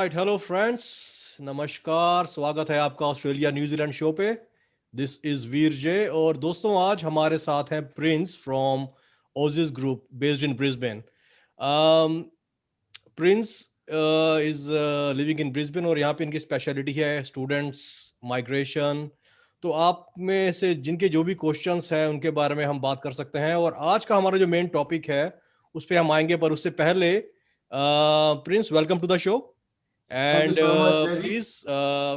Right, hello friends, नमस्कार। स्वागत है आपका ऑस्ट्रेलिया न्यूजीलैंड शो पे। दिस इज वीर जे। और दोस्तों, आज हमारे साथ हैं Prince from ओजिस group based in Brisbane. Prince is living in Brisbane और यहाँ पे इनकी स्पेशलिटी है स्टूडेंट्स माइग्रेशन। तो आप में से जिनके जो भी क्वेश्चंस हैं उनके बारे में हम बात कर सकते हैं। और आज का हमारा जो मेन टॉपिक है उस पर हम आएंगे, पर उससे पहले Prince, welcome to the show. Thank you and so much Jay ji. Please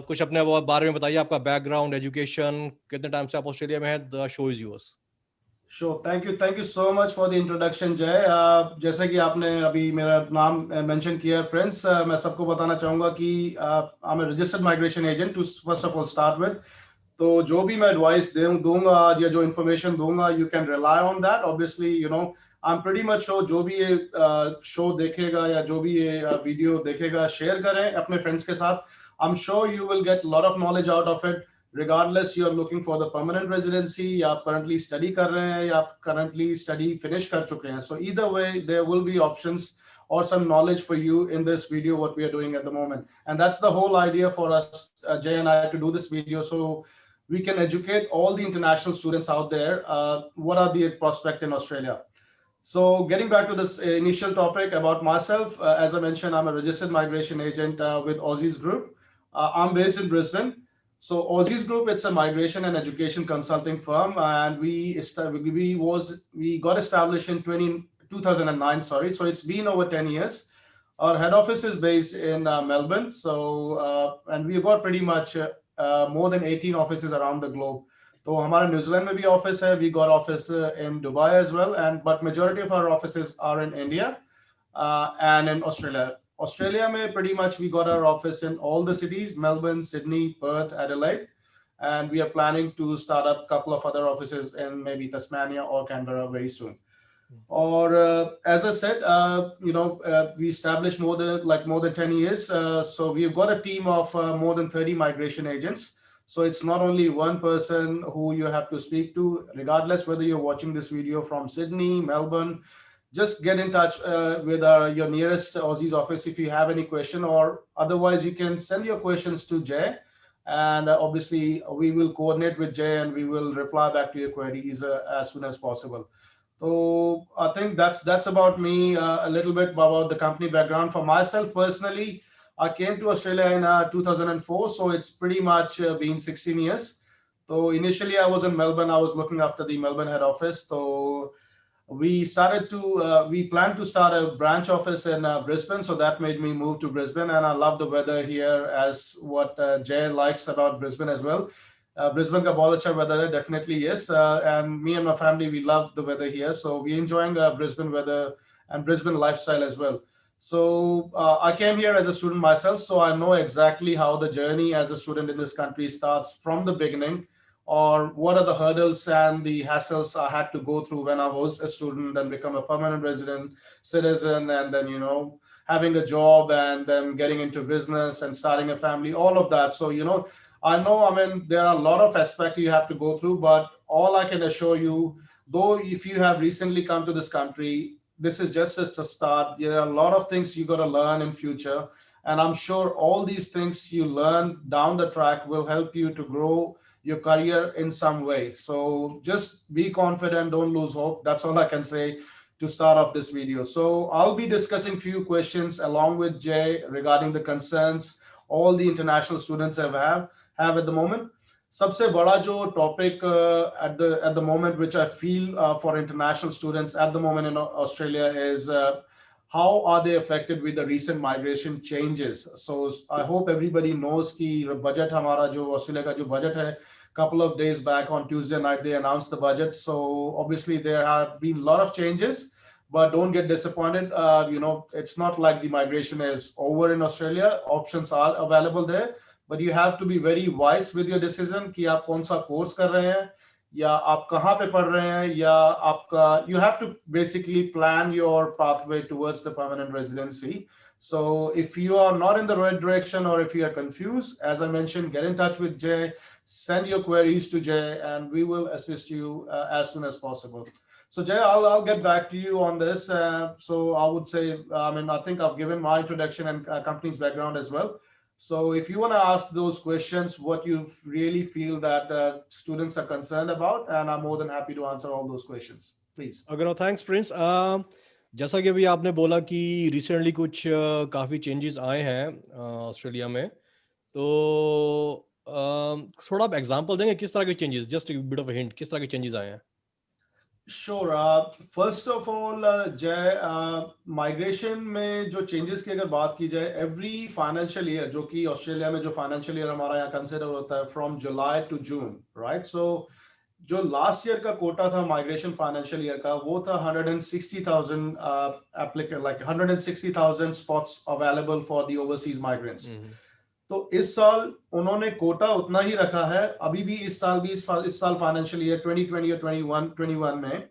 कुछ अपने बारे में बताइए, आपका बैकग्राउंड, एजुकेशन, कितने टाइम से आप ऑस्ट्रेलिया में हैं। The show is yours. Sure, thank you so much for the introduction जय। जैसे कि आपने अभी मेरा नाम मेंशन किया है प्रिंस, मैं सबको बताना चाहूंगा कि I am a registered migration agent to first of all start with. तो जो भी मैं एडवाइस दूंगा आज या जो इन्फॉर्मेशन दूंगा, you can rely on that. Obviously I am pretty much sure जो भी ये शो देखेगा या जो भी ये वीडियो देखेगा, शेयर करें अपने फ्रेंड्स के साथ। I am sure you will get lot of knowledge out of it, regardless you are looking for the permanent residency या आप currently study कर रहे हैं या आप currently study finish कर चुके हैं. So either way there will be options or some knowledge for you in this video what we are doing at the moment, and that's the whole idea for us, Jay and I, to do this video so we can educate all the international students out there what are the prospects in Australia. So getting back to this initial topic about myself, as I mentioned, I'm a registered migration agent with Aussies Group. I'm based in Brisbane. So Aussies Group, it's a migration and education consulting firm, and we got established in 2009. Sorry, so it's been over 10 years. Our head office is based in Melbourne. So and we've got pretty much more than 18 offices around the globe. So हमारा New Zealand में भी office है. We got office in Dubai as well, and but majority of our offices are in India and in Australia. Australia में pretty much we got our office in all the cities: Melbourne, Sydney, Perth, Adelaide, and we are planning to start up a couple of other offices in maybe Tasmania or Canberra very soon. Or as I said, we established more than 10 years. So we've got a team of more than 30 migration agents. So it's not only one person who you have to speak to, regardless whether you're watching this video from Sydney, Melbourne. Just get in touch with your nearest Aussies office if you have any question, or otherwise you can send your questions to Jay, and obviously we will coordinate with Jay and we will reply back to your queries as soon as possible. So I think that's about me, a little bit about the company background. For myself personally, I came to Australia in 2004, so it's pretty much been 16 years. So initially I was in Melbourne. I was looking after the Melbourne head office. So we planned to start a branch office in Brisbane, so that made me move to Brisbane, and I love the weather here, as what Jay likes about Brisbane as well. Brisbane का बहुत अच्छा weather है, definitely yes, and me and my family, we love the weather here, so we enjoying Brisbane weather and Brisbane lifestyle as well. So I came here as a student myself, so I know exactly how the journey as a student in this country starts from the beginning, or what are the hurdles and the hassles I had to go through when I was a student, then become a permanent resident, citizen, and then having a job, and then getting into business and starting a family, all of that. So I know, I mean, there are a lot of aspects you have to go through, but all I can assure you, though, if you have recently come to this country, this is just a start. There are a lot of things you got to learn in future, and I'm sure all these things you learn down the track will help you to grow your career in some way. So just be confident, don't lose hope. That's all I can say to start off this video. So I'll be discussing few questions along with Jay regarding the concerns all the international students have at the moment. सबसे बड़ा जो topic at the moment which I feel for international students at the moment in Australia is how are they affected with the recent migration changes. So I hope everybody knows कि budget हमारा जो Australia का जो budget है, couple of days back on Tuesday night they announced the budget. So obviously there have been a lot of changes, but don't get disappointed. It's not like the migration is over in Australia. Options are available there, but you have to be very wise with your decision कि आप कौन सा course कर रहे हैं, या आप कहाँ पे पढ़ रहे हैं, या आपका, you have to basically plan your pathway towards the permanent residency. So if you are not in the right direction, or if you are confused, as I mentioned, get in touch with Jay, send your queries to Jay, and we will assist you as soon as possible. So Jay, I'll get back to you on this. So I would say, I think I've given my introduction and company's background as well. So if you want to ask those questions, what you really feel that students are concerned about, and I'm more than happy to answer all those questions. Please. अगर thanks Prince. जैसा कि अभी आपने बोला कि recently कुछ काफ़ी changes आए हैं ऑस्ट्रेलिया में, तो थोड़ा आप एग्जांपल देंगे किस तरह के changes, just bit of hint, किस तरह के चेंजेस आए हैं? Sure. First of all, जय, माइग्रेशन में जो चेंजेस की अगर बात की जाए, एवरी फाइनेंशियल ईयर, जो कि ऑस्ट्रेलिया में जो फाइनेंशियल ईयर हमारा यहाँ कंसिडर होता है from July to June, right? So जो लास्ट ईयर का कोटा था माइग्रेशन फाइनेंशियल ईयर का, वो था 160,000 applicant, like 160,000 spots available for the overseas migrants. तो इस साल उन्होंने कोटा उतना ही रखा है। अभी भी इस साल फाइनेंशियल ईयर 2020 और 21 में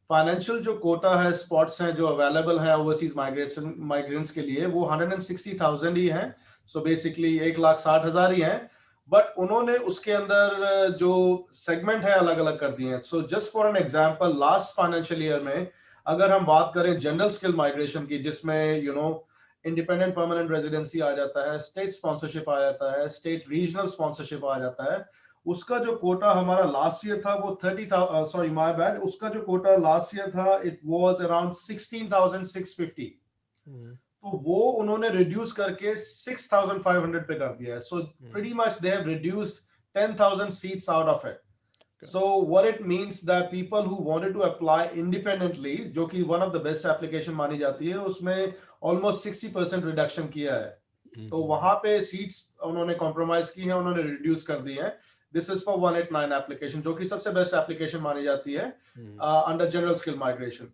फाइनेंशियल जो कोटा है, स्पॉट्स हैं जो अवेलेबल है ओवरसीज माइग्रेंट्स के लिए, वो 160,000 ही हैं। सो बेसिकली 1,60,000 ही हैं, बट उन्होंने उसके अंदर जो सेगमेंट है अलग अलग कर दिए हैं। So just for an example, last financial year में अगर हम बात करें जनरल स्किल माइग्रेशन की, जिसमें इंडिपेंडेंट परमानेंट रेजिडेंसी आ जाता है, स्टेट स्पॉन्सरशिप आ जाता है, स्टेट रीजनल स्पॉन्सरशिप आ जाता है, उसका जो कोटा हमारा लास्ट ईयर था वो 30,000, सॉरी माय बैड, उसका जो कोटा लास्ट ईयर था इट वाज अराउंड 16,650। तो वो उन्होंने रिड्यूस करके 6,500 पे कर दिया है। So pretty much they have reduced 10,000 seats out of it. So what it means that people who wanted to apply independently, जो कि one of the best application मानी जाती है, उसमें almost 60% रिडक्शन किया है। तो वहां पे सीट्स उन्होंने कॉम्प्रोमाइज की है, उन्होंने रिड्यूस कर दी है। दिस इज फॉर 189 एप्लीकेशन, जो कि सबसे बेस्ट एप्लीकेशन मानी जाती है under general skill migration.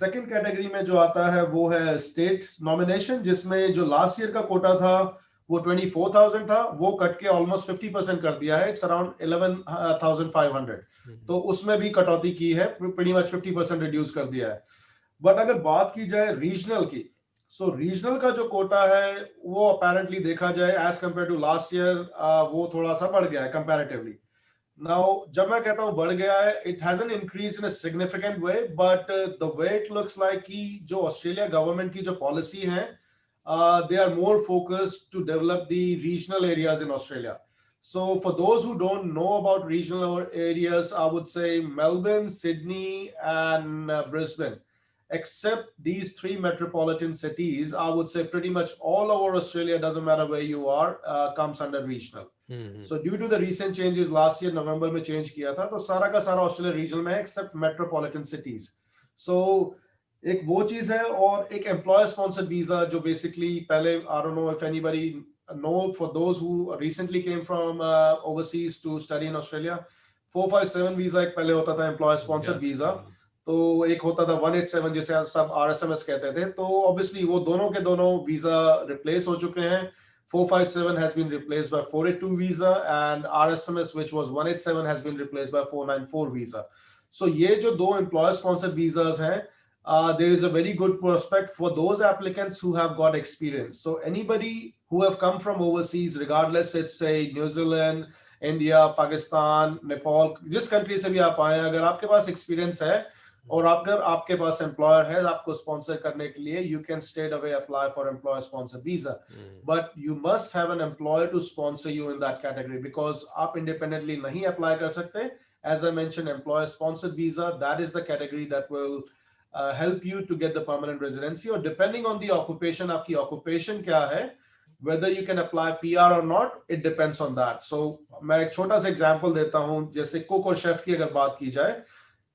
Second category में जो आता है वो है स्टेट नॉमिनेशन, जिसमें जो लास्ट ईयर का कोटा था वो 24,000 था, वो कट के ऑलमोस्ट 50% कर दिया है, इट्स अराउंड 11,500। तो उसमें भी कटौती की है, प्रीटी मच 50% रिड्यूस कर दिया है। बट अगर बात की जाए रीजनल की, सो रीजनल का जो कोटा है वो अपेरेंटली देखा जाए as compared to last year, वो थोड़ा सा बढ़ गया है कंपैरेटिवली। नाउ जब मैं कहता हूं बढ़ गया है, it hasn't increase in a significant way, but the way it looks like कि जो ऑस्ट्रेलिया गवर्नमेंट की जो पॉलिसी है, they are more focused to develop the regional areas in Australia. So for those who don't know about regional areas, I would say Melbourne, Sydney, and Brisbane. Except these three metropolitan cities, I would say pretty much all over Australia, doesn't matter where you are, comes under regional. So due to the recent changes last year, November में change किया था, तो सारा का सारा Australia regional में है, except metropolitan cities. So एक वो चीज है, और एक एम्प्लॉयर स्पॉन्सर्ड वीजा जो बेसिकली पहले, I don't know if anybody know, for those who recently came from overseas to study in Australia, 457 visa एक पहले होता था एम्प्लॉयर स्पॉन्सर्ड वीजा, तो एक होता था 187 जिसे सब RSMS कहते थे। तो ऑब्वियसली वो दोनों के दोनों वीजा रिप्लेस हो चुके हैं। 457 has been replaced by 482 visa, and RSMS which was 187 has been replaced by 494 visa. So ये जो दो एम्प्लॉयर स्पॉन्सर्ड वीजास हैं, there is a very good prospect for those applicants who have got experience. So anybody who have come from overseas, regardless it's say New Zealand, India, Pakistan, Nepal, जिस country से भी आप आए, अगर आपके पास experience है और अगर आपके पास employer है आपको sponsor करने के लिए, you can straight away apply for employer sponsor visa. But you must have an employer to sponsor you in that category, because आप independently नहीं apply कर सकते. As I mentioned, employer sponsored visa, that is the category that will help you to get the permanent residency, or depending on the occupation, आपकी occupation क्या है, whether you can apply PR or not, it depends on that. So मैं एक छोटा सा example देता हूँ, जैसे कुक और शेफ की अगर बात की जाए,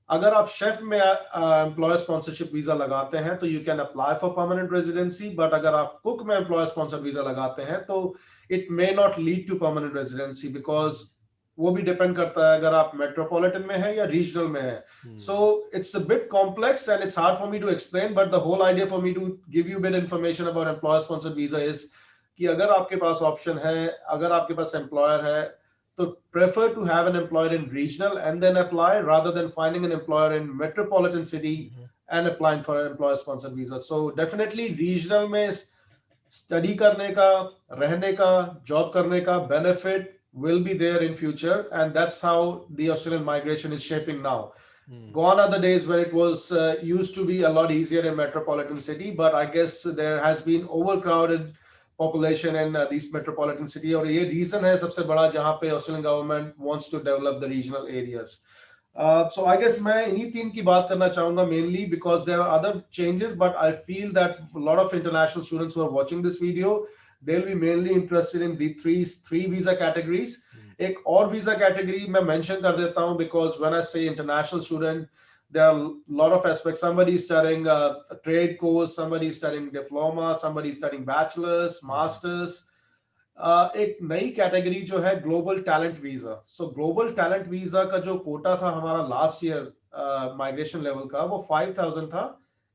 अगर आप शेफ में एम्प्लॉयर स्पॉन्सरशिप वीजा लगाते हैं तो you can apply for permanent residency, but अगर आप कुक में एम्प्लॉयर स्पॉन्सर वीजा लगाते हैं तो it may not lead to permanent residency, because वो भी डिपेंड करता है अगर आप मेट्रोपॉलिटन में है या रीजनल में है. So it's a bit complex and it's hard for me to explain, but the whole idea for me to give you bit information about employer sponsor visa is कि अगर आपके पास ऑप्शन है, अगर आपके पास एम्प्लॉयर है, तो prefer to have an employer in regional and then apply, rather than finding an employer in metropolitan city and applying for an employer sponsored visa. So definitely regional में study करने का, रहने का, job करने का benefit will be there in future, and that's how the Australian migration is shaping now. Gone are the days where it was used to be a lot easier in metropolitan city, but I guess there has been overcrowded population in these metropolitan city, और ये reason है सबसे बड़ा जहाँ पे Australian government wants to develop the regional areas. So I guess मैं इन्हीं तीन की बात करना चाहूँगा mainly because there are other changes, but I feel that a lot of international students who are watching this video, they'll be mainly interested in the three visa categories. एक और visa category मैं mention कर देता हूँ because when I say international student, there are a lot of aspects. Somebody is studying a trade course, somebody is studying diploma, somebody is studying bachelor's, masters. एक नई category जो है global talent visa. सो global talent visa का जो कोटा था हमारा last year migration level का वो 5,000 था.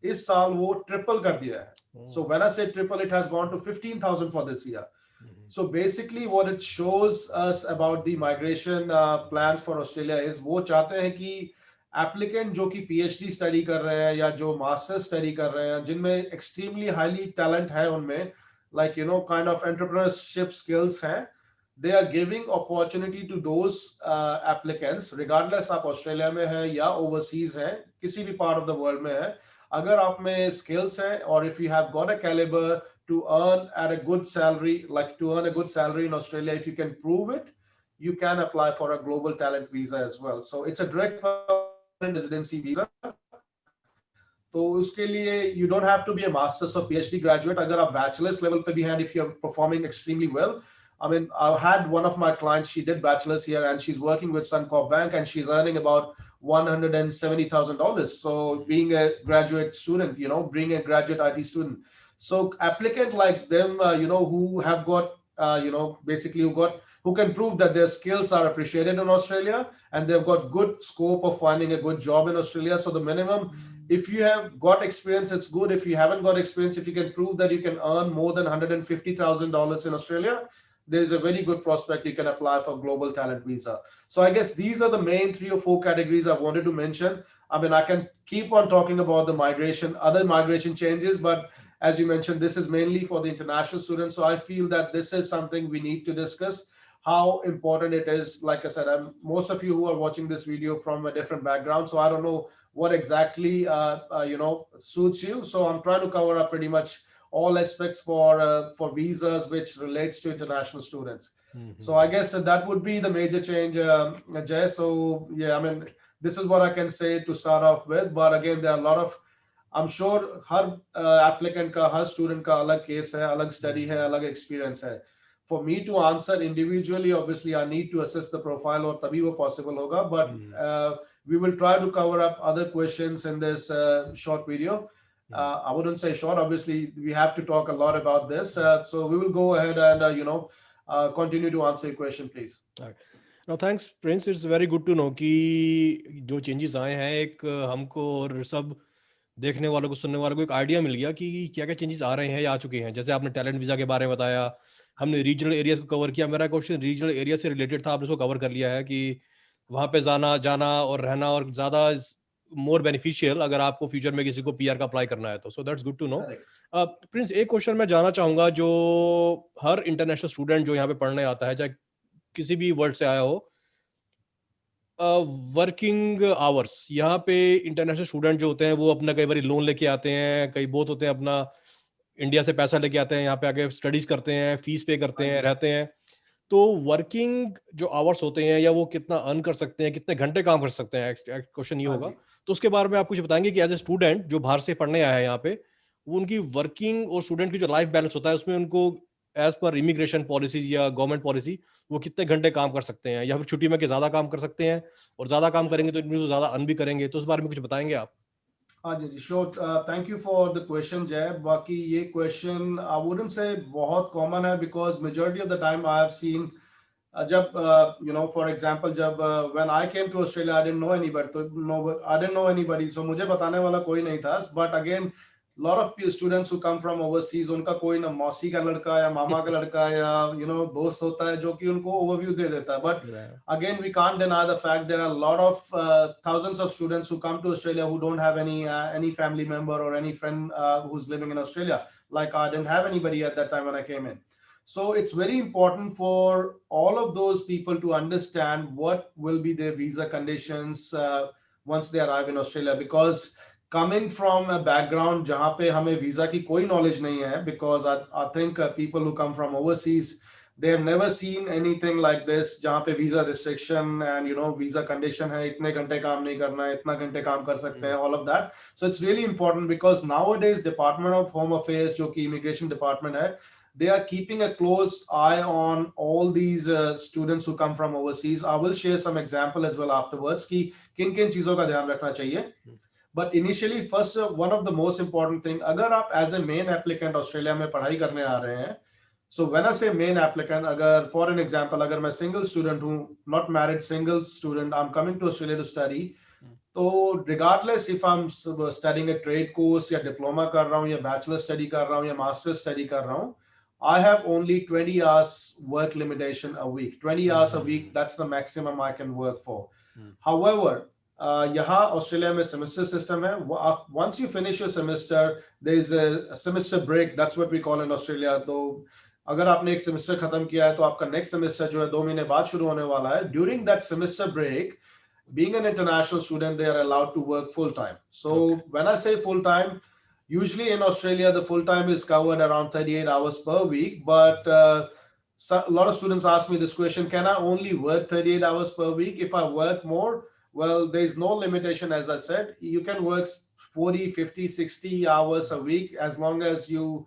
इस साल वो ट्रिपल कर दिया है. So when I say triple, it has gone to 15,000 for this year. So basically what it shows us about the migration plans for Australia is वो चाहते हैं कि एप्लीकेंट जो कि PhD स्टडी कर रहे हैं या जो मास्टर्स स्टडी कर रहे हैं जिनमें एक्सट्रीमली हाईली टैलेंट है उनमें like kind of entrepreneurship skills हैं, they are giving opportunity to those applicants regardless आप ऑस्ट्रेलिया में है या ओवरसीज है किसी भी पार्ट ऑफ द वर्ल्ड में है. अगर आप में skills है और if you have got a caliber to earn at a good salary, like to earn a good salary in Australia, if you can prove it, you can apply for a global talent visa as well. So it's a direct permanent residency visa. तो उसके लिए you don't have to be a master's or PhD graduate. अगर आप bachelor's level पे भी हैं, if you're performing extremely well. I mean, I had one of my clients, she did bachelor's here and she's working with Suncorp Bank and she's earning about $170,000. So being a graduate student, being a graduate IT student. So applicant like them, who have got, basically who can prove that their skills are appreciated in Australia and they've got good scope of finding a good job in Australia. So the minimum, if you have got experience, it's good. If you haven't got experience, if you can prove that you can earn more than $150,000 in Australia, there's a very good prospect you can apply for global talent visa. So I guess these are the main 3 or 4 categories I wanted to mention. I mean, I can keep on talking about the migration, other migration changes, but as you mentioned, this is mainly for the international students. So I feel that this is something we need to discuss, how important it is. Like I said, most of you who are watching this video from a different background, so I don't know what exactly suits you. So I'm trying to cover up pretty much all aspects for visas which relates to international students. So I guess that would be the major change, Jay. So yeah, I mean, this is what I can say to start off with. But again, there are a lot of, I'm sure her applicant का, हर student का अलग case है, अलग study है, अलग experience है. For me to answer individually, obviously I need to assess the profile और तभी वो possible होगा. But we will try to cover up other questions in this short video. I wouldn't say short. Obviously, we have to talk a lot about this. So we will go ahead and continue to answer your question, please. All right. No, thanks, Prince. It's very good to know कि जो changes आए हैं एक हमको और सब देखने वालों को सुनने वालों को एक आइडिया मिल गया कि क्या क्या चेंजेस आ रहे हैं या आ चुके हैं. जैसे आपने टैलेंट वीजा के बारे में बताया, हमने रीजनल एरियाज को कवर किया. मेरा क्वेश्चन रीजनल एरिया से रिलेटेड था, आपने उसको कवर कर लिया है कि वहाँ पे जाना और रहना और ज़्यादा मोर बेनिफिशियल अगर आपको फ्यूचर में किसी को पीआर का अप्लाई करना है तो. So that's good to know. Prince, एक क्वेश्चन मैं जानना चाहूँगा जो हर इंटरनेशनल स्टूडेंट जो यहाँ पे पढ़ने आता है, चाहे किसी भी वर्ल्ड से आया हो, वर्किंग आवर्स, यहाँ पे इंटरनेशनल स्टूडेंट जो होते हैं वो अपना कई बार लोन लेके आते हैं, कई बहुत होते हैं अपना इंडिया से पैसा लेके आते हैं, यहाँ पे आके स्टडीज करते हैं, फीस पे करते हैं, रहते हैं. तो वर्किंग जो आवर्स होते हैं या वो कितना अर्न कर सकते हैं, कितने घंटे काम कर सकते हैं, क्वेश्चन ये होगा. तो उसके बारे में आप कुछ बताएंगे कि एज ए स्टूडेंट जो बाहर से पढ़ने आया है यहाँ पे, वो उनकी वर्किंग और स्टूडेंट की जो लाइफ बैलेंस होता है उसमें उनको एज पर इमिग्रेशन पॉलिसीज या गवर्नमेंट पॉलिसी वो कितने घंटे काम कर सकते हैं, या फिर छुट्टी में के ज्यादा काम कर सकते हैं, और ज्यादा काम करेंगे तो इनमें ज्यादा अर्न भी करेंगे. तो उस बारे में कुछ बताएंगे आप? हाँ जी, sure. Thank you for the question, Jai. बाकी ये क्वेश्चन आई वुडंट से बहुत कॉमन है because majority of the time I have seen जब फॉर एग्जांपल जब when I came to Australia I didn't know anybody, so मुझे बताने वाला कोई नहीं था. But again lot of students who come from overseas, उनका कोई ना मौसी का लड़का या मामा का लड़का या दोस्त होता है जो कि उनको overview दे देता है. But again, we can't deny the fact there are a lot of thousands of students who come to Australia who don't have any family member or any friend who's living in Australia. Like I didn't have anybody at that time when I came in. So it's very important for all of those people to understand what will be their visa conditions, once they arrive in Australia, because coming from a background जहाँ पे हमें visa की कोई knowledge नहीं है, because I think people who come from overseas, they have never seen anything like this जहाँ पे visa restriction and visa condition है, इतने घंटे काम नहीं करना है, इतना घंटे काम कर सकते हैं, all of that. So it's really important, because nowadays Department of Home Affairs जो कि immigration department है, they are keeping a close eye on all these students who come from overseas. I will share some example as well afterwards कि किन किन चीजों का ध्यान रखना चाहिए. But initially, first, one of the most important thing, अगर आप as a main applicant Australia में पढ़ाई करने आ रहे हैं, so when I say main applicant, अगर for an example, अगर मैं single student हूँ, not married, single student, I'm coming to Australia to study, तो regardless if I'm studying a trade course या diploma कर रहा हूँ या bachelor study कर रहा हूँ या master study कर रहा हूँ, I have only 20 hours work limitation a week. 20 hours a week, that's the maximum I can work for. However, यहाँ ऑस्ट्रेलिया में सेमेस्टर सिस्टम है. Once you finish your semester, there is a semester break. That's what we call in Australia. तो अगर आपने एक semester खत्म किया है तो आपका नेक्स्ट सेमेस्टर जो है 2 महीने बाद शुरू होने वाला है. During that semester break, being an international student, they are allowed to work full time. So when I say full time, usually in Australia the full time is covered around 38 hours per week. But a lot of students ask me this question: can I only work 38 hours per week? If I work more, well, there is no limitation. As I said, you can work 40, 50, 60 hours a week as long as your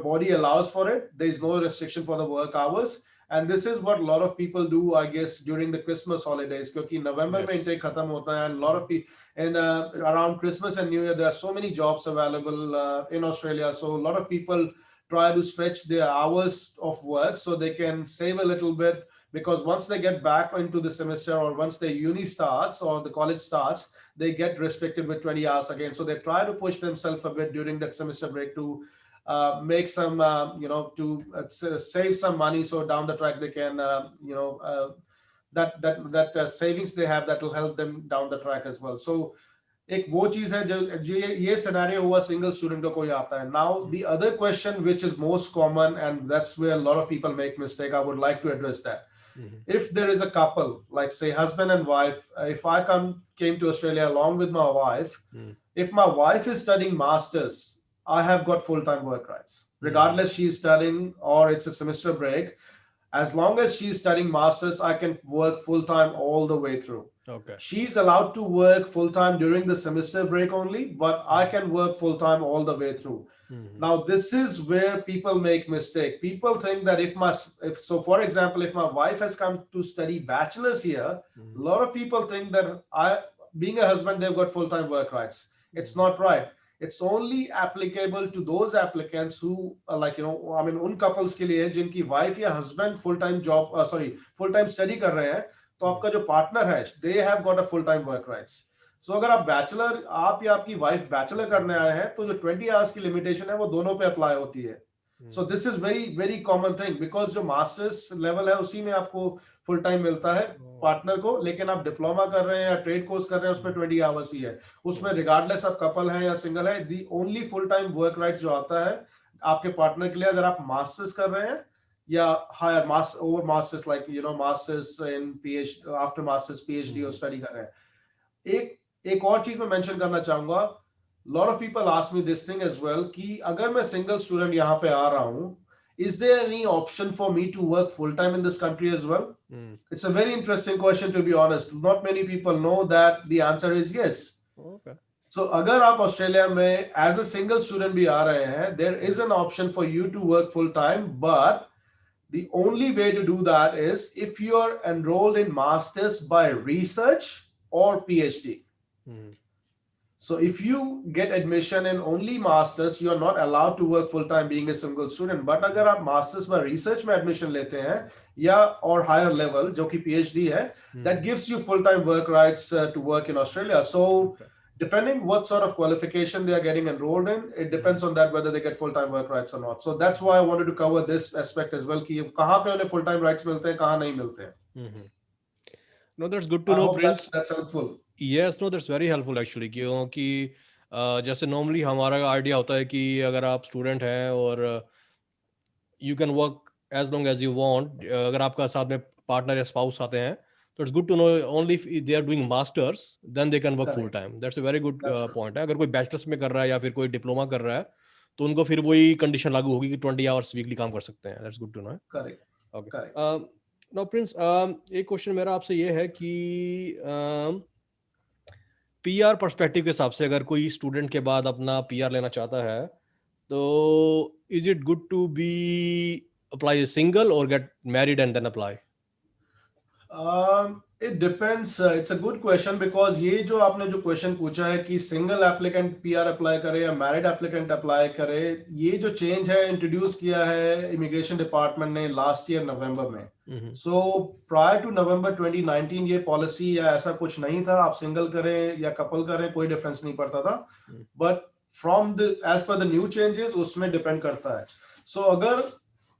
body allows for it. There is no restriction for the work hours. And this is what a lot of people do, I guess, during the Christmas holidays. Because November mein intake khatam hota hai, and a lot of people, and around Christmas and New Year, there are so many jobs available in Australia. So a lot of people try to stretch their hours of work so they can save a little bit, because once they get back into the semester, or once the uni starts or the college starts, they get restricted with 20 hours again. So they try to push themselves a bit during that semester break to make some, to save some money. So down the track they can, that savings they have, that will help them down the track as well. So एक वो चीज है जो ये scenario हुआ single student का कोई आता है. Now the other question which is most common, and that's where a lot of people make mistake, I would like to address that. If there is a couple, like say husband and wife, if I came to Australia along with my wife, if my wife is studying masters, I have got full-time work rights, regardless she's studying or it's a semester break. As long as she's studying masters, I can work full-time all the way through. Okay. She's allowed to work full-time during the semester break only, but I can work full-time all the way through. Now, this is where people make mistake. People think that so for example, if my wife has come to study bachelor's here, a lot of people think that being a husband, they've got full-time work rights. It's not right. It's only applicable to those applicants who उन couples के लिए जिनकी wife या husband full-time study कर रहे हैं, तो आपका जो partner है, they have got a full-time work rights. So अगर आप या आपकी वाइफ बैचलर करने आए हैं, तो जो 20 आवर्स की लिमिटेशन है वो दोनों पे अप्लाई होती है. सो this is very very common thing, because जो मास्टर्स लेवल है उसी में आपको फुल टाइम मिलता है पार्टनर को, लेकिन आप डिप्लोमा कर रहे हैं या ट्रेड कोर्स कर रहे हैं उसमें 20 आवर्स ही है. उसमें रिगार्डलेस आप कपल हैं या सिंगल है, the only full time work right जो आता है आपके पार्टनर के लिए, अगर आप मास्टर्स कर रहे हैं या higher masters masters in PhD, after masters PhD और स्टडी कर रहे हैं. एक और चीज मैं मेंशन करना चाहूंगा, lot of people ask me this thing as well कि अगर मैं सिंगल स्टूडेंट यहाँ पे आ रहा हूँ, is there any option for me to work full time in this country as well? It's a very interesting question, to be honest. Not many people know that the answer is yes. Okay. So अगर आप Australia में as a single student भी आ रहे हैं, there is an option for you to work full time, but the only way to do that is if you are enrolled in masters by research or PhD. So if you get admission in only masters, you are not allowed to work full time being a single student. But अगर आप masters में research में admission लेते हैं या और higher level जो कि PhD है, that gives you full time work rights to work in Australia. So depending what sort of qualification they are getting enrolled in, it depends on that whether they get full time work rights or not. So that's why I wanted to cover this aspect as well कि कहाँ पे उन्हें full time rights मिलते हैं, कहाँ नहीं मिलते हैं. No, that's good to know, Prince. That's helpful. Yes, no, that's very helpful actually, क्योंकि जैसे नॉर्मली हमारा आइडिया होता है कि अगर आप स्टूडेंट हैं और you can work as long as you want, अगर आपका साथ में पार्टनर या स्पाउस आते हैं So it's good to know only if they are doing masters, then they can work full Correct. time. That's a very good That's true. point है. अगर कोई बैचलर्स में कर रहा है या फिर कोई डिप्लोमा कर रहा है तो उनको फिर वही कंडीशन लागू होगी कि 20 आवर्स वीकली काम कर सकते हैं. That's good to know. Correct. Okay. Correct. Now Prince, एक क्वेश्चन मेरा आपसे ये है कि पीआर पर्सपेक्टिव के हिसाब से अगर कोई स्टूडेंट के बाद अपना पीआर लेना चाहता है तो is it good to be apply single और get married and then apply? It depends. It's a good question because ये जो आपने जो क्वेश्चन पूछा है कि सिंगल एप्लीकेंट पीआर अप्लाई करे या मैरिड एप्लीकेंट अप्लाई करे, ये जो चेंज है इंट्रोड्यूस किया है इमिग्रेशन डिपार्टमेंट ने लास्ट ईयर नवंबर में. सो प्रायर टू नवंबर 2019 ये पॉलिसी या ऐसा कुछ नहीं था. आप सिंगल करें या कपल करें कोई डिफरेंस नहीं पड़ता था. But from the as per the new changes उसमें डिपेंड करता है. सो अगर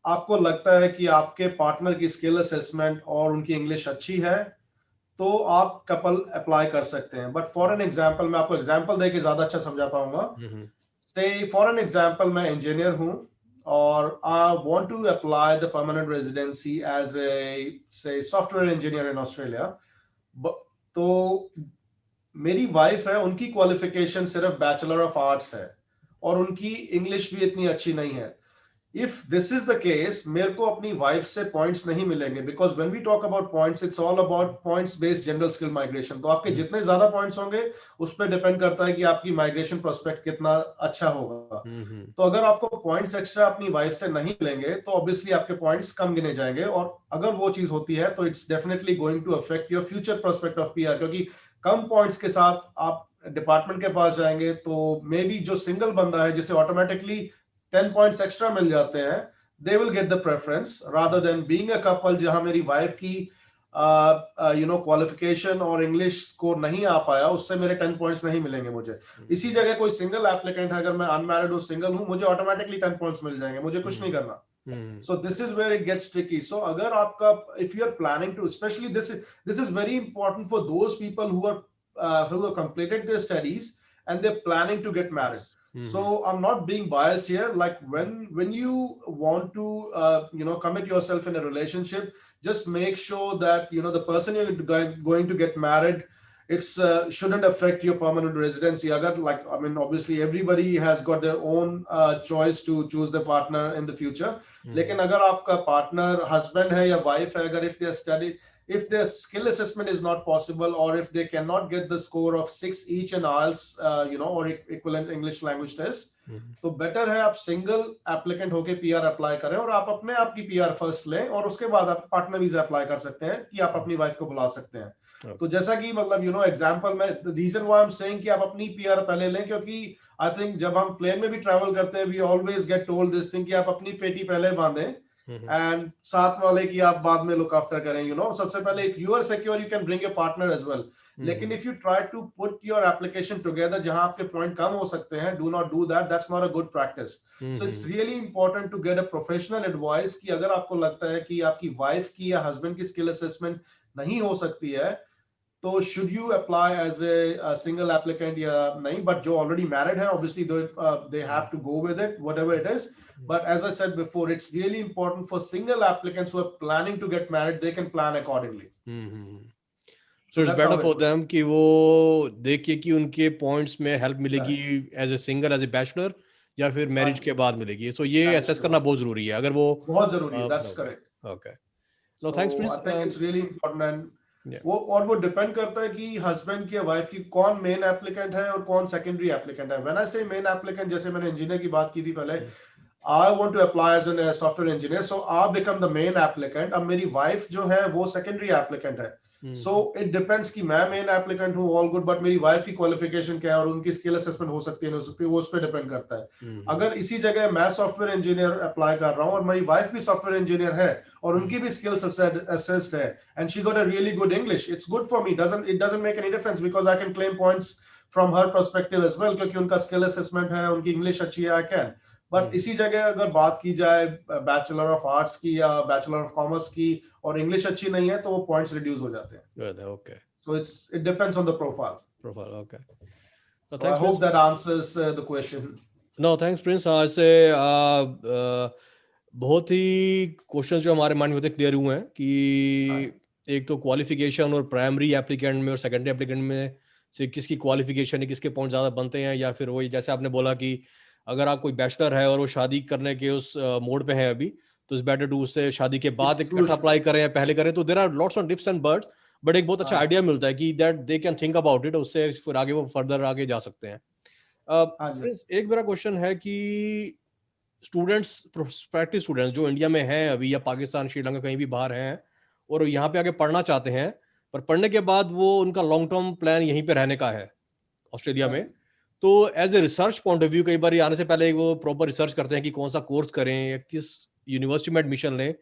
आपको लगता है कि आपके पार्टनर की स्किल असेसमेंट और उनकी इंग्लिश अच्छी है तो आप कपल अप्लाई कर सकते हैं. बट फॉर एन एग्जांपल, मैं आपको एग्जांपल देके ज्यादा अच्छा समझा पाऊंगा. से फॉर एन एग्जांपल मैं इंजीनियर हूं और I want to apply the permanent residency as a say software engineer in Australia. तो मेरी वाइफ है, उनकी क्वालिफिकेशन सिर्फ बैचलर ऑफ आर्ट्स है और उनकी इंग्लिश भी इतनी अच्छी नहीं है. If this is the case, मेरे को अपनी वाइफ से पॉइंट्स नहीं मिलेंगे because when we talk about points, it's all about points based general skill migration. तो आपके जितने ज्यादा पॉइंट्स होंगे उस पर डिपेंड करता है कि आपकी माइग्रेशन प्रोस्पेक्ट कितना अच्छा होगा. तो अगर आपको पॉइंट्स एक्स्ट्रा अपनी वाइफ से नहीं मिलेंगे तो ऑब्वियसली आपके पॉइंट्स कम गिने जाएंगे और अगर वो चीज होती है तो it's definitely going to affect your future prospect of PR. क्योंकि कम पॉइंट्स के साथ आप डिपार्टमेंट के पास जाएंगे तो मे बी जो सिंगल बंदा है जिसे ऑटोमेटिकली 10 पॉइंट्स एक्स्ट्रा मिल जाते हैं, they will get the preference rather than being a couple जहां मेरी वाइफ की क्वालिफिकेशन और इंग्लिश स्कोर नहीं आ पाया, उससे मेरे 10 पॉइंट्स नहीं मिलेंगे मुझे. इसी जगह कोई सिंगल एप्लीकेंट है, अगर मैं अनमैरिड हूं, सिंगल हूं, मुझे ऑटोमेटिकली 10 पॉइंट्स मिल जाएंगे, मुझे कुछ नहीं करना. So this is where it gets tricky. So अगर आपका, if you are planning to, especially this is very important for those people who have completed their studies and they're planning to get married. So I'm not being biased here. Like when you want to commit yourself in a relationship, just make sure that the person you're going to get married, it's shouldn't affect your permanent residency. Agar, like, I mean, obviously everybody has got their own choice to choose their partner in the future. लेकिन अगर आपका partner husband है या wife है, अगर if their skill assessment is not possible or if they cannot get the score of 6 each in IELTS or equivalent English language test, तो better है आप सिंगल एप्लीकेंट होके पीआर अप्लाई करें और आप अपने आप की पीआर फर्स्ट लें और उसके बाद आप पार्टनर वीजा अप्लाई कर सकते हैं कि आप अपनी वाइफ को बुला सकते हैं. तो जैसा कि मतलब एग्जांपल में, reason why I am saying कि आप अपनी पीआर पहले लें, क्योंकि आई थिंक जब हम प्लेन में भी ट्रैवल करते हैं we always get told this thing कि आप अपनी पेटी पहले बांधें एंड साथ वाले की आप बाद में लुक आफ्टर करें. सबसे पहले if you are secure you can bring your partner as well. लेकिन if you try to put your application together जहां आपके पॉइंट कम हो सकते हैं, do not do that. That's not a good practice. So it's really important to get a professional advice कि अगर आपको लगता है कि आपकी वाइफ की या हस्बैंड की स्किल असेसमेंट नहीं हो सकती है तो should you apply as a single applicant या नहीं. But जो already married है, obviously they have to go with it, whatever it is. But as I said before, it's really important for single applicants who are planning to get married, they can plan accordingly. So it's better for them कि वो देखिए कि उनके points में help मिलेगी as a single, as a bachelor या फिर marriage के बाद मिलेगी. So ये assess करना बहुत जरूरी है. अगर वो बहुत जरूरी है. That's correct. Okay. No, thanks, Prince. I think it's really important and वो डिपेंड करता है कि हस्बैंड की वाइफ की कौन मेन एप्लीकेंट है और कौन सेकेंडरी एप्लीकेंट है. व्हेन आई से मेन एप्लीकेंट, जैसे मैंने इंजीनियर की बात की थी पहले, I want to apply as an software engineer, so I become the main applicant. अब मेरी वाइफ जो है वो सेकेंडरी एप्लीकेंट है. सो इट डिपेंड्स कि मैं मेन एप्लीकेंट हूँ, ऑल गुड, बट मेरी वाइफ की क्वालिफिकेशन क्या है और उनकी स्किल असेसमेंट हो सकती है नहीं हो सकती, वो उस पर डिपेंड करता है. अगर इसी जगह मैं सॉफ्टवेयर इंजीनियर अप्लाई कर रहा हूँ और मेरी वाइफ भी सॉफ्टवेयर इंजीनियर है और उनकी भी स्किल्स असेस्ड है and she got a really good English, it's good for me. It doesn't make any difference because I can claim points from her perspective as well, क्योंकि उनका skill assessment है, उनकी English अच्छी है, I can. But इसी जगह अगर बात की जाए बैचलर ऑफ आर्ट्स की या बैचलर ऑफ कॉमर्स की और इंग्लिश अच्छी नहीं है तो वो पॉइंट्स रिड्यूस हो जाते हैं. Okay. So it depends on the profile. Okay. So I hope that answers the question. No, thanks, Prince. ऐसे बहुत ही क्वेश्चंस जो हमारे माइंड में होते क्लियर हुए हैं कि एक तो क्वालिफिकेशन और प्राइमरी एप्लीकेंट में और सेकेंडरी एप्लीकेंट में से किसकी क्वालिफिकेशन है, किसके पॉइंट ज़्यादा बनते हैं, या फिर वही जैसे आपने बोला कि अगर आप कोई बैचलर है और वो शादी करने के उस मोड पे है अभी, तो इट्स बेटर टू उससे शादी के बाद It's इकट्ठा crucial. अप्लाई करें या पहले करें। तो there are lots of ifs and buts, but एक बहुत अच्छा हाँ आइडिया मिलता है कि that they can think about it, उससे फिर आगे वो फर्दर आगे जा सकते हैं। अ, हाँ जी। Prince, एक मेरा क्वेश्चन है कि स्टूडेंट्स, प्रोस्पेक्टिव स्टूडेंट्स जो इंडिया में हैं अभी या पाकिस्तान श्रीलंका कहीं भी बाहर हैं और यहाँ पे आके पढ़ना चाहते हैं, पर पढ़ने के बाद वो उनका लॉन्ग टर्म प्लान यहीं पे रहने का है ऑस्ट्रेलिया हाँ में, जी। तो as a research point of view कई बार ये आने से पहले वो प्रॉपर रिसर्च करते हैं कि कौन सा कोर्स करें या किस यूनिवर्सिटी में एडमिशन लें।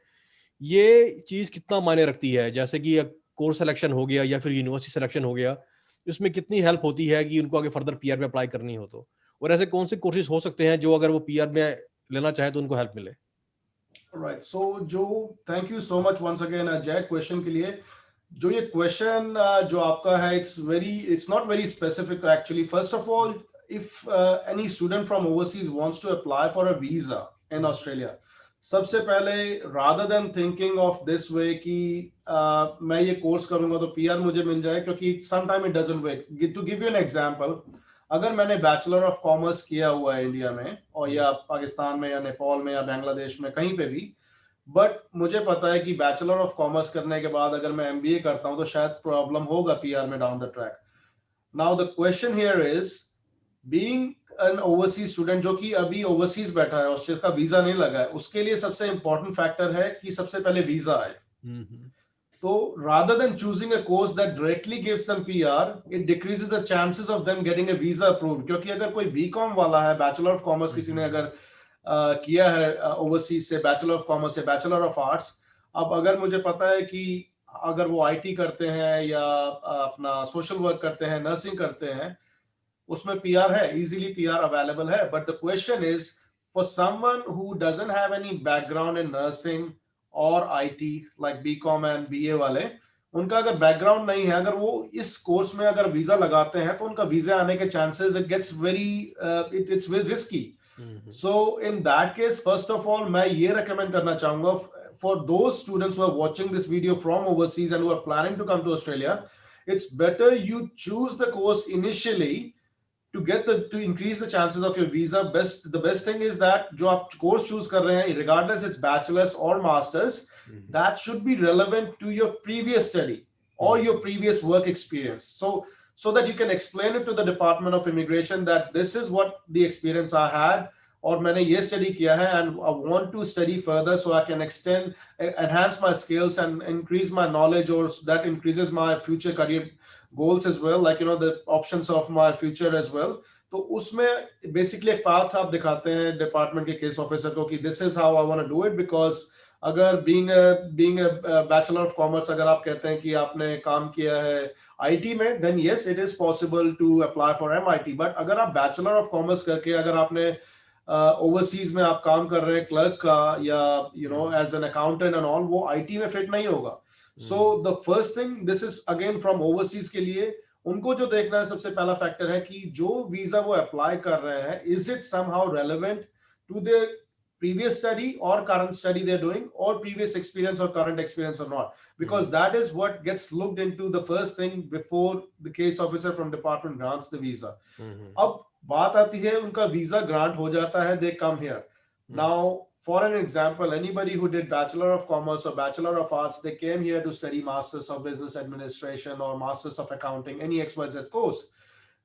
ये चीज़ कितना मायने रखती है, जैसे कि कोर्स सिलेक्शन हो गया या फिर यूनिवर्सिटी सिलेक्शन हो गया, इसमें कितनी हेल्प होती है कि उनको आगे फर्दर पीआर में अप्लाई करनी हो तो, और ऐसे कौन से कोर्सेज हो सकते हैं जो अगर वो पीआर में लेना चाहे तो उनको हेल्प मिले? राइट, सो जो thank you so much once again Ajay question के लिए। जो ये क्वेश्चन जो आपका है, it's not very specific actually. First of all, if any student from overseas wants to apply for a visa in Australia, सबसे पहले rather than thinking of this way कि मैं ये कोर्स करूंगा तो पीआर मुझे मिल जाए, क्योंकि some time it doesn't work. To give you an example, अगर मैंने बैचलर ऑफ कॉमर्स किया हुआ है इंडिया में और या पाकिस्तान में या नेपाल में या बांग्लादेश में कहीं पे भी, बट मुझे पता है कि बैचलर ऑफ कॉमर्स करने के बाद अगर मैं एमबीए करता हूं तो शायद प्रॉब्लम होगा पीआर में down the track. Now the question here is, being an overseas student जो कि अभी ओवरसीज बैठा है और जिसका वीजा नहीं लगा है, उसके लिए सबसे इंपॉर्टेंट फैक्टर है कि सबसे पहले वीजा आए। So rather than choosing a course that directly gives them PR, it decreases the chances of them getting a visa approved. क्योंकि अगर कोई बीकॉम वाला है, बैचलर ऑफ कॉमर्स किसी ने अगर किया है ओवरसीज से, बैचलर ऑफ कॉमर्स से बैचलर ऑफ आर्ट्स, अब अगर मुझे पता है कि अगर वो आईटी करते हैं या अपना सोशल वर्क करते हैं, नर्सिंग करते हैं, उसमें पीआर है, इजीली पीआर अवेलेबल है। But the question is, for someone who doesn't have any background in nursing और IT like BCom and BA वाले, उनका अगर बैकग्राउंड नहीं है, अगर वो इस कोर्स में अगर वीजा लगाते हैं तो उनका वीजा आने के chances it gets very it's very risky. So in that case, first of all मैं ये रेकमेंड करना चाहूंगा for those students who are watching this video from overseas and who are planning to come to Australia, it's better you choose the course initially to increase the chances of your visa. The best thing is that जो आप course choose कर रहे हैं, regardless it's bachelor's or master's, that should be relevant to your previous study or your previous work experience. So that you can explain it to the Department of Immigration that this is what the experience I had, और मैंने ये study किया है and I want to study further so I can enhance my skills and increase my knowledge, or that increases my future career goals as well, like the options of my future as well. तो उसमें basically एक path आप दिखाते हैं department के case officer को कि this is how I want to do it, because अगर बीइंग बैचलर ऑफ कॉमर्स अगर आप कहते हैं कि आपने काम किया है आईटी में, then yes it is possible to apply for MIT. But अगर आप बैचलर ऑफ कॉमर्स करके अगर आपने ओवरसीज में आप काम कर रहे हैं क्लर्क का या as an accountant and all, वो आईटी में फिट नहीं होगा। So the first thing, this is again from overseas के लिए, उनको जो देखना है सबसे पहला फैक्टर है कि जो वीजा वो अप्लाई कर रहे हैं, is it somehow relevant to their previous study or current study they're doing, or previous experience or current experience or not, because that is what gets looked into the first thing before the case officer from department grants the visa. अब बात आती है उनका visa grant हो जाता है, they come here. Now for an example, anybody who did bachelor of commerce or bachelor of arts, they came here to study masters of business administration or masters of accounting, any XYZ course,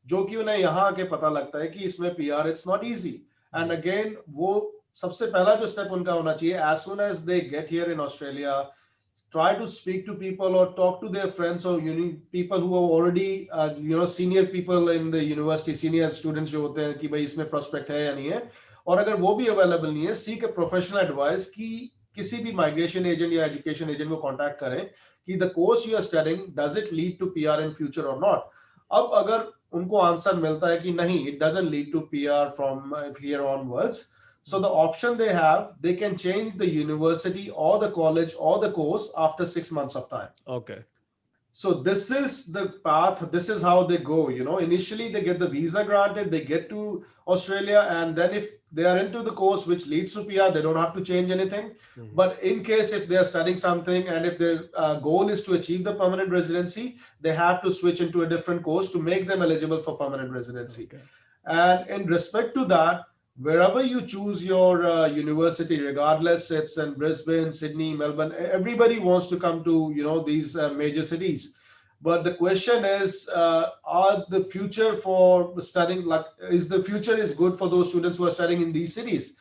जो कि उन्हें यहाँ आके पता लगता है कि इसमें PR it's not easy. And again, वो सबसे पहला जो स्टेप उनका होना चाहिए, as soon as they get here in Australia, try to speak to people or talk to their friends or people who are already senior people in the university, senior students जो होते हैं कि भाई इसमें prospect है या नहीं है, और अगर वो भी अवेलेबल नहीं है, seek a professional advice कि किसी भी माइग्रेशन एजेंट या एजुकेशन एजेंट को कांटेक्ट करें कि the course you are studying, does it lead to PR in future or not. अब अगर उनको आंसर मिलता है कि नहीं, it doesn't lead to PR from here onwards, so the option they have, they can change the university or the college or the course after 6 months of time. Okay. So this is the path, this is how they go, you know. Initially they get the visa granted, they get to Australia, and then if they are into the course which leads to PR, they don't have to change anything. But in case if they are studying something and if their goal is to achieve the permanent residency, they have to switch into a different course to make them eligible for permanent residency. Okay. And in respect to that, wherever you choose your university, regardless it's in Brisbane, Sydney, Melbourne, everybody wants to come to, you know, these major cities. But the question is, are the future for studying, like, is the future is good for those students who are studying in these cities?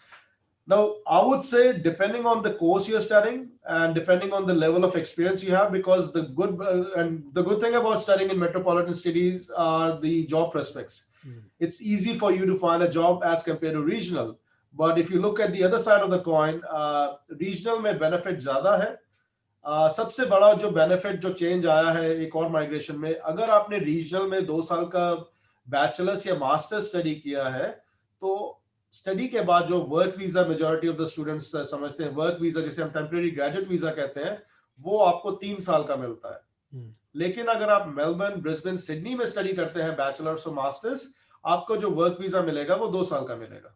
Now, I would say depending on the course you're studying and depending on the level of experience you have, because the good thing about studying in metropolitan cities are the job prospects. It's easy for you to find a job as compared to regional. But if you look at the other side of the coin, regional में benefit ज़्यादा है. सबसे बड़ा जो benefit जो change आया है एक और माइग्रेशन में, अगर आपने रीजनल में 2 साल का बैचलर्स या मास्टर्स स्टडी किया है, तो स्टडी के बाद जो work visa majority of the students समझते हैं, वर्क वीजा जिसे हम टेम्परेरी ग्रेजुएट वीजा कहते हैं, वो आपको 3 साल का मिलता है. लेकिन अगर आप मेलबर्न, ब्रिस्बेन, सिडनी में स्टडी करते हैं बैचलर्स और मास्टर्स, आपको जो वर्क वीजा मिलेगा वो 2 साल का मिलेगा.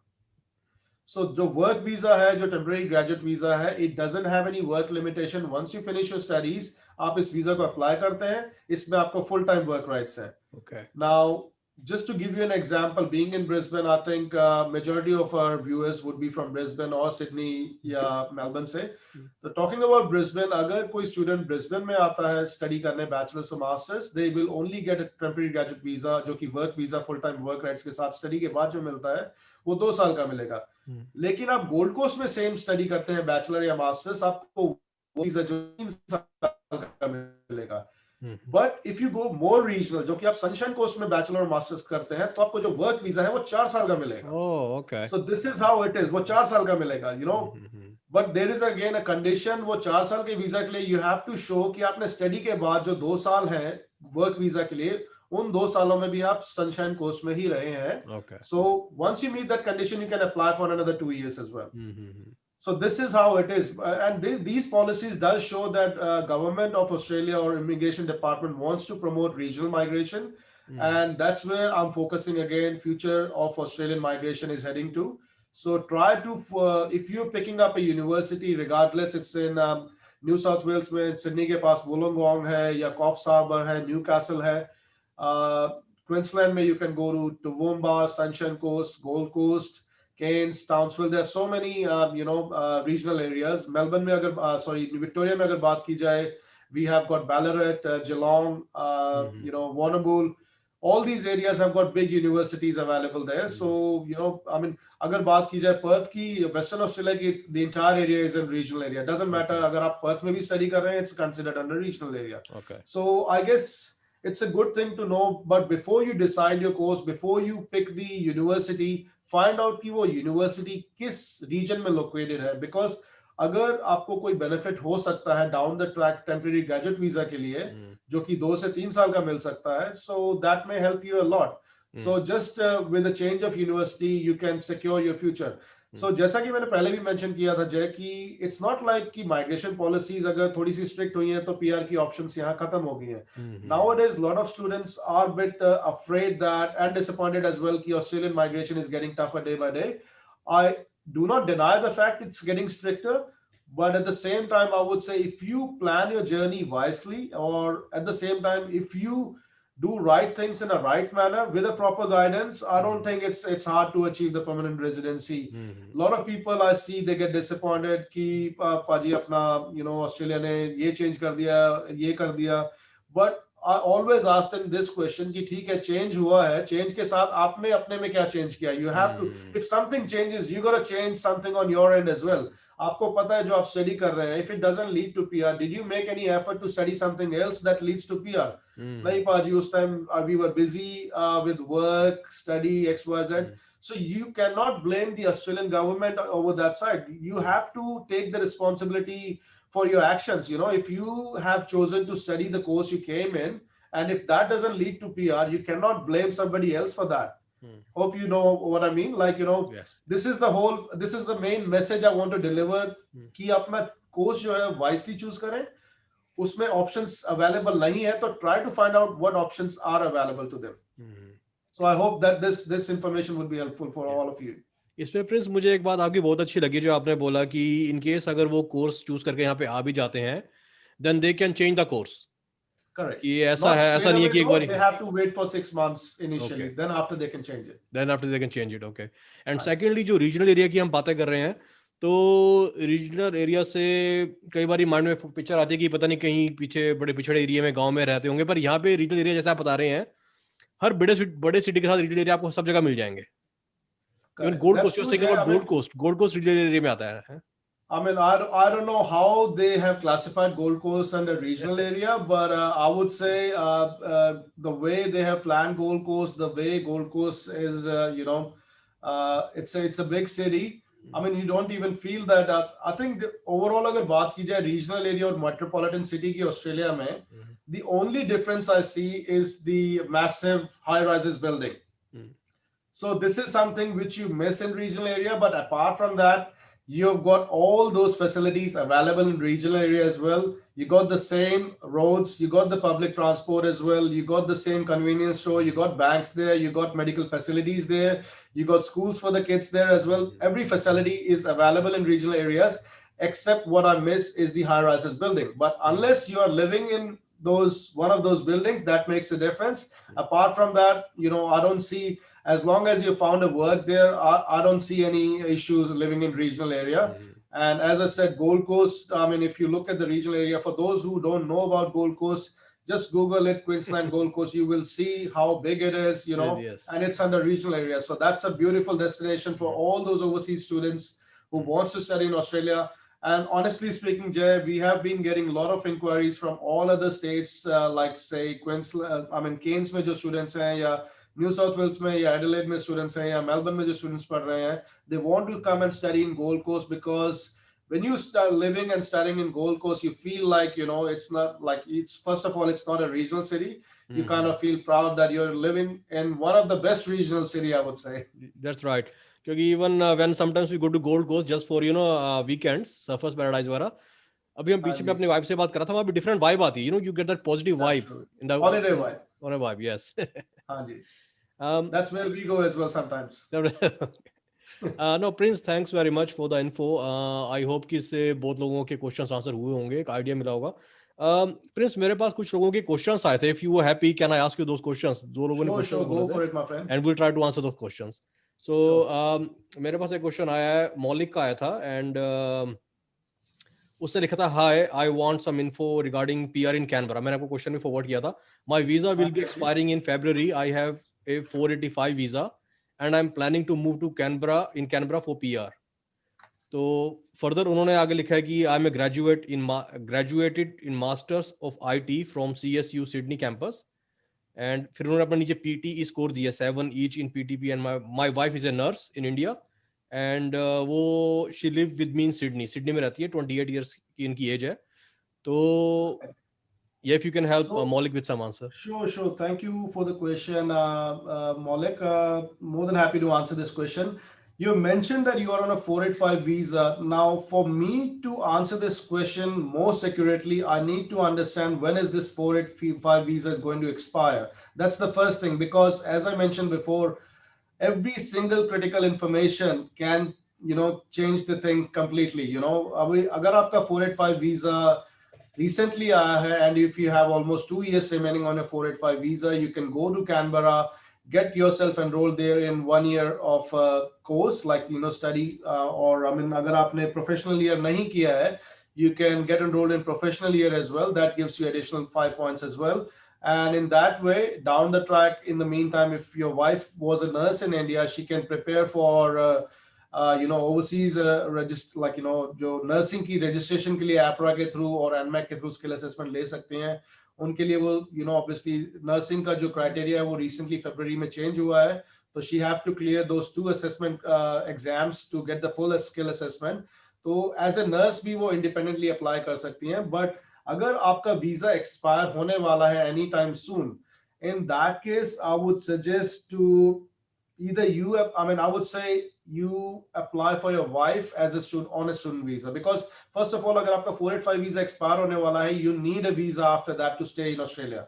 So जो work visa है, जो temporary graduate visa है, it doesn't have any work limitation. Once you finish your studies, आप इस visa को apply करते हैं, इसमें आपको full time work rights हैं. Okay. Now, just to give you an example, being in Brisbane, I think majority of our viewers would be from Brisbane or Sydney या Melbourne से. So talking about Brisbane, अगर कोई student Brisbane में आता है study करने bachelor's or masters, they will only get a temporary graduate visa, जो कि work visa full time work rights के साथ study के बाद जो मिलता है, वो 2 साल का मिलेगा. लेकिन आप गोल्ड कोस्ट में सेम स्टडी करते हैं बैचलर या मास्टर्स, आपको वीजा जो 3 साल का मिलेगा. But if you go more regional, जो कि आप सनशाइन कोस्ट में बैचलर और मास्टर्स करते हैं, तो आपको जो वर्क वीजा है वो 4 साल का मिलेगा. Oh, okay. So this is how it is. वो 4 साल का मिलेगा, you know. But there is again a condition. वो 4 साल के वीजा के लिए यू हैव टू शो कि आपने स्टडी के बाद जो 2 साल है वर्क वीजा के लिए, उन 2 सालों में भी आप सनशाइन कोस्ट में ही रहे हैं. Okay. So once you meet that condition, you can apply for another 2 years as well. So this is how it is, and these policies does show that government of Australia or immigration department wants to promote regional migration, and that's where I'm focusing again. Future of Australian migration is heading to. So try to, if you're picking up a university, regardless it's in New South Wales में Sydney के पास Wollongong है या Coffs Harbour है, Newcastle है. Queensland में you can go to Toowoomba, Sunshine Coast, Gold Coast, Cairns, Townsville. There are so many regional areas. Melbourne में अगर Victoria में अगर बात की जाए, we have got Ballarat, Geelong, Warrnambool. All these areas have got big universities available there. So, you know, I mean, अगर बात की जाए Perth की, Western Australia की, the entire area is a regional area. Doesn't matter अगर आप Perth में भी study कर रहे हैं, it's considered under regional area. Okay. So I guess it's a good thing to know, but before you decide your course, before you pick the university, find out कि वो university किस region में located है, because अगर आपको कोई benefit हो सकता है down the track temporary graduate visa के लिए, जो कि 2 से 3 साल का मिल सकता है, so that may help you a lot. So just with a change of university, you can secure your future. So जैसा कि मैंने पहले भी मेंशन किया था जय, कि इट्स नॉट लाइक कि माइग्रेशन पॉलिसीज अगर थोड़ी सी स्ट्रिक्ट हुई हैं तो पीआर की ऑप्शंस यहाँ खत्म हो गई हैं. Nowadays lot of students are bit afraid that and disappointed as well कि Australian migration is getting tougher day by day. I do not deny the fact it's getting stricter, but at the same time I would say if you plan your journey wisely, or at the same time if you do right things in a right manner with a proper guidance, I don't think it's hard to achieve the permanent residency. A lot of people I see, they get disappointed कि पाजी अपना Australia ने ये change कर दिया, ये कर दिया. But I always ask them this question कि ठीक है, चेंज हुआ है, चेंज के साथ आपने अपने में क्या चेंज किया. You have to, if something changes, you got to change something on your end as well. आपको पता है जो आप स्टडी कर रहे हैं, if it doesn't lead to PR, did you make any effort to study something else that leads to PR? नहीं पाजी, उस time we were busy with work, study, XYZ. So you cannot blame the Australian government over that side. You have to take the responsibility for your actions. You know, if you have chosen to study the course you came in, and if that doesn't lead to PR, you cannot blame somebody else for that. Hope you know what I mean. Like, you know, Yes. this is the main message I want to deliver कि अपना course जो है wisely choose करें, उसमें options available नहीं है, तो try to find out what options are available to them. So I hope that this information would be helpful for all of you. इसमें प्रिंस मुझे एक बात आपकी बहुत अच्छी लगी जो आपने बोला कि इन केस अगर वो कोर्स चूज करके यहाँ पे आ भी जाते हैं then they can change the course Correct. कि ऐसा Not है, straight ऐसा नहीं है away कि एक though. Bar They have to wait for 6 months initially. Okay. Then after they can change it. Then after they can change it, okay. And Right. Secondly जो regional area की हम बातें कर रहे हैं, तो रीजनल एरिया से कई बार माइंड में पिक्चर आती है कि पता नहीं कहीं पीछे बड़े पिछड़े एरिया में गांव में रहते होंगे, पर यहाँ पे रीजनल एरिया जैसे आप बता रहे हैं हर बड़े सिटी के साथ रीजनल एरिया आपको सब जगह मिल जाएंगे। Even Correct. Gold That's Coast, true, saying Jay. About Gold Coast regional area में आता है। I mean, I don't know how they have classified Gold Coast under regional area, but I would say the way they have planned Gold Coast, the way Gold Coast is, it's a big city. I mean, you don't even feel that. I think overall, अगर बात की जाए regional area और metropolitan city की Australia में, the only difference I see is the massive high-rises building. So this is something which you miss in regional area, but apart from that, you've got all those facilities available in regional area as well. You got the same roads, you got the public transport as well, you got the same convenience store, you got banks there, you got medical facilities there, you got schools for the kids there as well. Every facility is available in regional areas, except what I miss is the high-rises building. But unless you are living in one of those buildings, that makes a difference. Apart from that, I don't see, as long as you found a work there, I don't see any issues living in regional area. And as I said, Gold Coast, I mean, if you look at the regional area, for those who don't know about Gold Coast, just Google it, Queensland Gold Coast, you will see how big it is, Yes. and it's under regional area. So that's a beautiful destination for all those overseas students who wants to study in Australia. And honestly speaking, Jay, we have been getting a lot of inquiries from all other states, like say Queensland, Cairns में जो students हैं, या New South Wales में, या Adelaide में students हैं, या Melbourne में जो students पढ़ रहे हैं, they want to come and study in Gold Coast, because when you start living and studying in Gold Coast, you feel like, it's not like, first of all, it's not a regional city. You kind of feel proud that you're living in one of the best regional city, I would say. That's right. क्योंकि even when sometimes we go to Gold Coast just for weekends, Surfers Paradise वगैरह, अभी हम पीछे में अपनी wife से बात कर रहा था, वहाँ भी डिफरेंट वाइब आती है, you get that positive vibe in the holiday vibe. Holiday vibe, yes. हाँ जी. That's where we go as well sometimes. No, Prince, thanks very much for the info. I hope कि इससे बहुत लोगों के questions answer हुए होंगे, एक idea मिला होगा. Prince, मेरे पास कुछ लोगों के क्वेश्चंस आए थे. If you are happy, can I ask you those questions? दो लोगों ने Sure, go for it, my friend. And we'll try to answer those questions. So, मेरे पास एक क्वेश्चन आया है, मौलिक का आया था, and उससे लिखा था, Hi, I want some info regarding PR in Canberra. मैंने आपको क्वेश्चन भी फॉरवर्ड किया था. My visa will be expiring in February. I have a 485 visa and I'm planning to move to Canberra for PR. तो further उन्होंने आगे लिखा है कि I M graduated in Masters of IT from CSU Sydney campus. And फिर उन्होंने अपना नीचे PTE स्कोर दिया 7 each in PTP, and my wife is a nurse in India, and वो she live with me in Sydney में रहती है, 28 years की इनकी एज है. तो yeah, if you can help Maulik with some answer. Sure. Thank you for the question, Maulik. More than happy to answer this question. You mentioned that you are on a 485 visa. Now, for me to answer this question most accurately, I need to understand when is this 485 visa is going to expire. That's the first thing, because as I mentioned before, every single critical information can, change the thing completely. अभी अगर आपका 485 visa recently आया है, and if you have almost 2 years remaining on a 485 visa, you can go to Canberra, get yourself enrolled there in 1 year of course, like study, or अगर आपने professional year नहीं किया है, you can get enrolled in professional year as well. That gives you additional 5 points as well. And in that way, down the track, in the meantime, if your wife was a nurse in India, she can prepare for overseas जो nursing की registration के लिए APRA के through और NMAC के through skill assessment ले सकते हैं. उनके लिए वो obviously nursing का जो criteria है वो recently February में change हुआ है, तो she have to clear those 2 assessment exams to get the full skill assessment. तो as a nurse भी वो independently apply कर सकती हैं. But अगर आपका visa expire होने वाला है any time soon, in that case I would suggest to either I would say you apply for your wife as a student on a student visa, because first of all, agar aapka 485 visa expire hone wala hai, you need a visa after that to stay in Australia.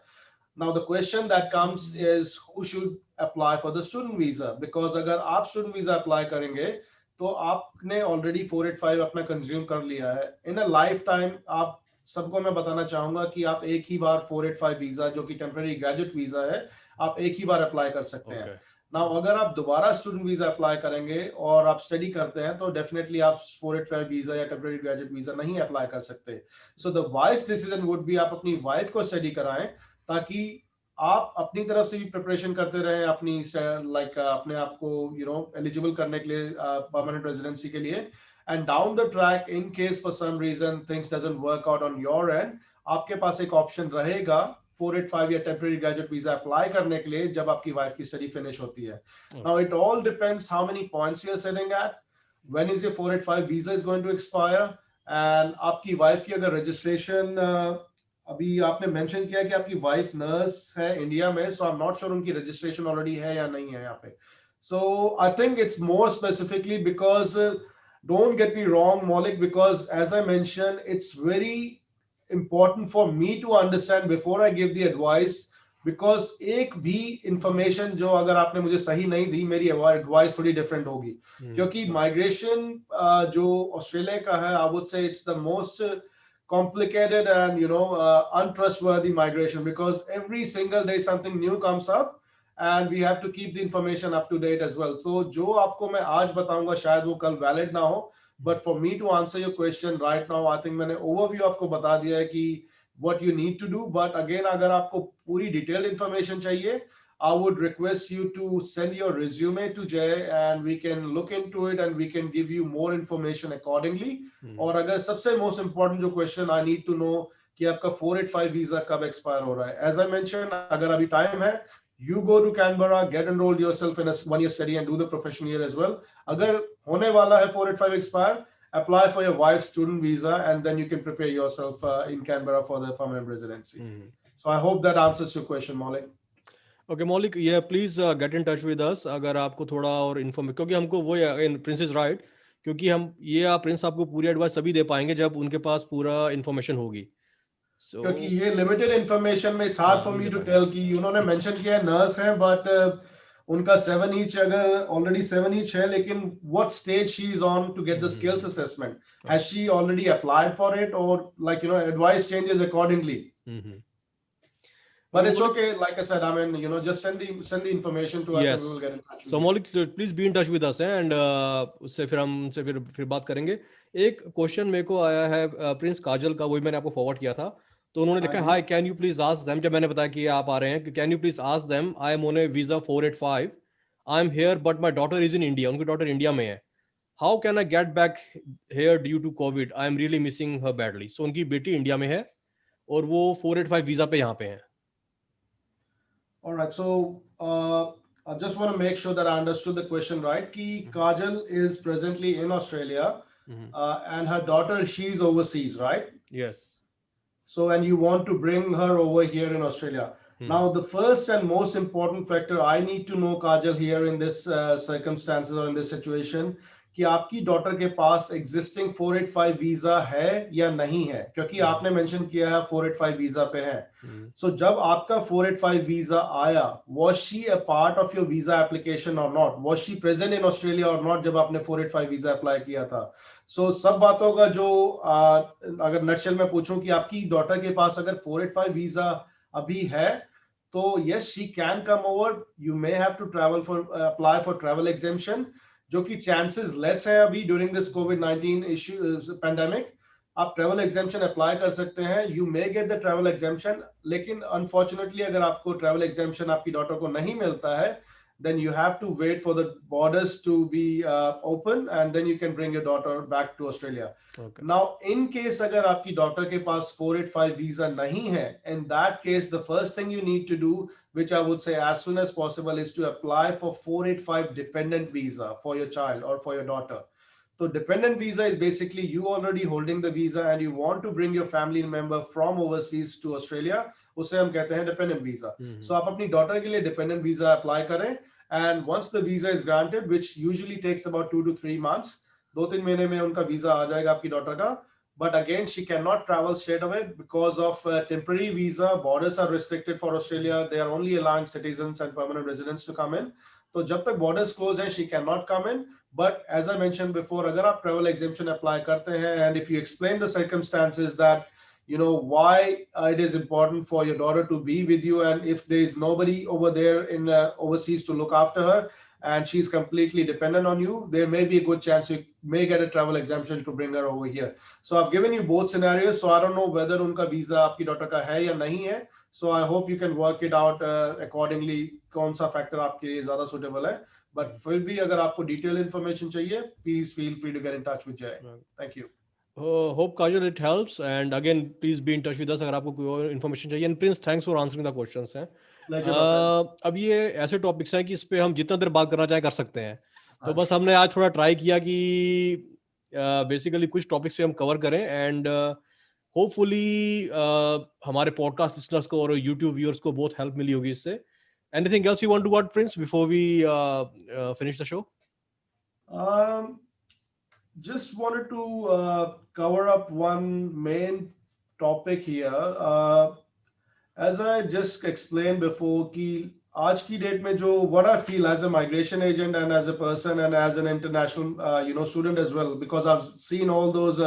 Now the question that comes is who should apply for the student visa, because agar aap student visa apply karenge तो आपने already 485 अपना consume कर लिया है इन a life time. आप सबको मैं बताना चाहूंगा कि आप एक ही बार 485 वीजा जो कि टेम्पररी ग्रेजुएट वीजा है, आप एक ही बार अप्लाई कर सकते हैं. नाउ अगर आप दोबारा स्टूडेंट वीजा अप्लाई करेंगे और आप स्टडी करते हैं तो डेफिनेटली आप 485 वीजा या टेम्पररी ग्रेजुएट वीजा नहीं अप्लाई कर सकते. So the wise decision would be आप अपनी वाइफ को स्टडी कराएं ताकि आप अपनी तरफ से भी प्रिपरेशन करते रहे अपनी अपने आप को एलिजिबल करने के लिए परमानेंट रेजिडेंसी के लिए. And down the track in case for some reason things doesn't work out on your end, आपके पास एक ऑप्शन रहेगा 485 या टेम्पररी ग्रेजुएट वीजा अप्लाई करने के लिए जब आपकी वाइफ की स्टडी फिनिश होती है. Now it all depends how many points you are setting at, when is your 485 visa is going to expire, and आपकी वाइफ की अगर रजिस्ट्रेशन अभी आपने मेंशन किया कि आपकी वाइफ नर्स है इंडिया में, so I am not sure उनकी रजिस्ट्रेशन ऑलरेडी है या नहीं है यहाँ पे. So I think it's more specifically because don't get me wrong Maulik, because as I mention it's very important for me to understand before I give the advice, because एक भी information जो अगर आपने मुझे सही नहीं दी, मेरी advice थोड़ी different होगी. क्योंकि migration जो ऑस्ट्रेलिया का है, I would say it's the most complicated and untrustworthy migration, because every single day something new comes up and we have to keep the information up to date as well. So जो आपको मैं आज बताऊंगा शायद वो कल valid ना हो, but for me to answer your question right now, I think मैंने overview आपको बता दिया है कि what you need to do. But again, अगर आपको पूरी detailed information चाहिए, I would request you to send your resume to Jay and we can look into it and we can give you more information accordingly. और अगर सबसे most important जो question I need to know कि आपका 485 visa कब expire हो रहा है. As I mentioned, अगर अभी time है, you go to Canberra, get enrolled yourself in a 1-year study and do the professional year as well. अगर होने वाला है 485 expire, apply for your wife's student visa and then you can prepare yourself in Canberra for the permanent residency. So I hope that answers your question, Maulik. Okay, Maulik, yeah, please get in touch with us अगर आपको थोड़ा और inform, क्योंकि हमको वो Prince is right, क्योंकि हम ये प्रिंस आपको पूरी एडवाइस तभी दे पाएंगे जब उनके पास पूरा इन्फॉर्मेशन होगी. क्योंकि ये लिमिटेड इंफॉर्मेशन में it's hard for me to tell कि उन्होंने मेंशन किया है नर्स है, बट उनका 7 ईच अगर ऑलरेडी 7 ईच है, लेकिन what stage she is on to get the skills assessment, has she already applied for it और advice changes accordingly. But it's okay, like I said, I mean, just send the information to us. Yes. And we will get in touch with so Maulik, please be in touch with us and उससे फिर हम से फिर बात करेंगे. एक question मेरे को आया है प्रिंस काजल का, वही मैंने आपको फॉरवर्ड किया था. तो उन्होंने लिखा hi, can you please ask them, जब मैंने बताया कि आप आ रहे हैं, can you please ask them, I am on a visa 485, I am here but my daughter is in India. उनकी डॉटर इंडिया में है. How can I get back here due to COVID, I am really missing her badly. So उनकी बेटी India में है और वो 485 visa पे यहाँ पे है. All right, so I just want to make sure that I understood the question right. Ki Kajal is presently in Australia, and her daughter, she's overseas, right? Yes. So, and you want to bring her over here in Australia. Now, the first and most important factor I need to know, Kajal, here in this circumstances or in this situation, कि आपकी daughter के पास existing 485 visa है या नहीं है, क्योंकि आपने mention किया है 485 वीजा पे है. सो जब आपका 485 वीजा आया, was she a part of your visa application और not, was she present in Australia और नॉट जब आपने 485 वीजा अप्लाई किया था. सो सब बातों का जो अगर नटशेल में पूछूं कि आपकी डॉटर के पास अगर 485 वीजा अभी है, तो yes she can come over. You may have to travel for apply for travel exemption, जो कि चांसेस लेस है अभी ड्यूरिंग दिस कोविड-19 इश्यू पैंडेमिक. आप ट्रैवल एग्जेम्पशन अप्लाई कर सकते हैं. You may get the travel exemption, लेकिन अनफॉर्चुनेटली अगर आपको ट्रैवल एग्जेम्पशन आपकी डॉटर को नहीं मिलता है, then you have to wait for the borders to be open and then you can bring your daughter back to Australia. Okay. Now in case agar aapki daughter ke paas 485 visa nahi hai, in that case the first thing you need to do, which I would say as soon as possible, is to apply for 485 dependent visa for your child or for your daughter. So dependent visa is basically you already holding the visa and you want to bring your family member from overseas to Australia उसे हम कहते हैं dependent visa. सो आप अपनी daughter के लिए dependent visa apply करें, and once the visa is granted, which usually takes about 2 to 3 months, 2-3 महीने में उनका वीजा आ जाएगा आपकी डॉटर का। But again, she cannot travel straight away because of temporary visa. Borders are restricted for Australia. They are only allowing citizens and permanent residents to come in. तो जब तक borders close हैं, she cannot come in. But as I mentioned before, अगर आप travel exemption apply करते हैं, and if you explain the circumstances that why it is important for your daughter to be with you, and if there is nobody over there in overseas to look after her, and she's completely dependent on you, there may be a good chance you may get a travel exemption to bring her over here. So I've given you both scenarios, so I don't know whether unka visa aapki daughter ka hai ya nahi hai. So I hope you can work it out accordingly, kaun sa factor aapke liye zyada suitable hai. But फिर भी अगर आपको detailed information चाहिए, please feel free to get in touch with Jay. Thank you. Hope Kajal it helps, and again please be in touch with us अगर आपको कोई और information चाहिए. And Prince, thanks for answering the questions हैं. अब ये ऐसे topics हैं कि इस पे हम जितना देर बात करना चाहें कर सकते हैं. तो बस हमने आज थोड़ा ट्राई किया कि बेसिकली कुछ टॉपिक्स पे हम कवर करें, एंड होपफुली हमारे पॉडकास्ट लिसनर्स को और यूट्यूब व्यूअर्स को बहुत हेल्प मिली होगी इससे. Anything else you want to add, Prince, before we finish the show? Just wanted to cover up one main topic here. As I just explained before, कि आज की date में जो what I feel as a migration agent and as a person and as an international student as well, because I've seen all those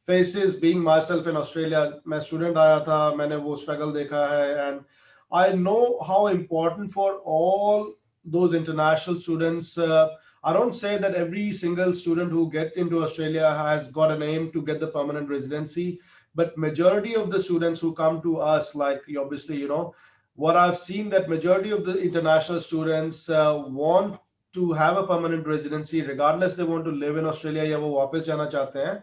faces being myself in Australia. मैं student आया था, मैंने वो struggle देखा है, and I know how important for all those international students. I don't say that every single student who get into Australia has got an aim to get the permanent residency, but majority of the students who come to us, like obviously, what I've seen, that majority of the international students want to have a permanent residency, regardless they want to live in Australia या वो वापस जाना चाहते हैं.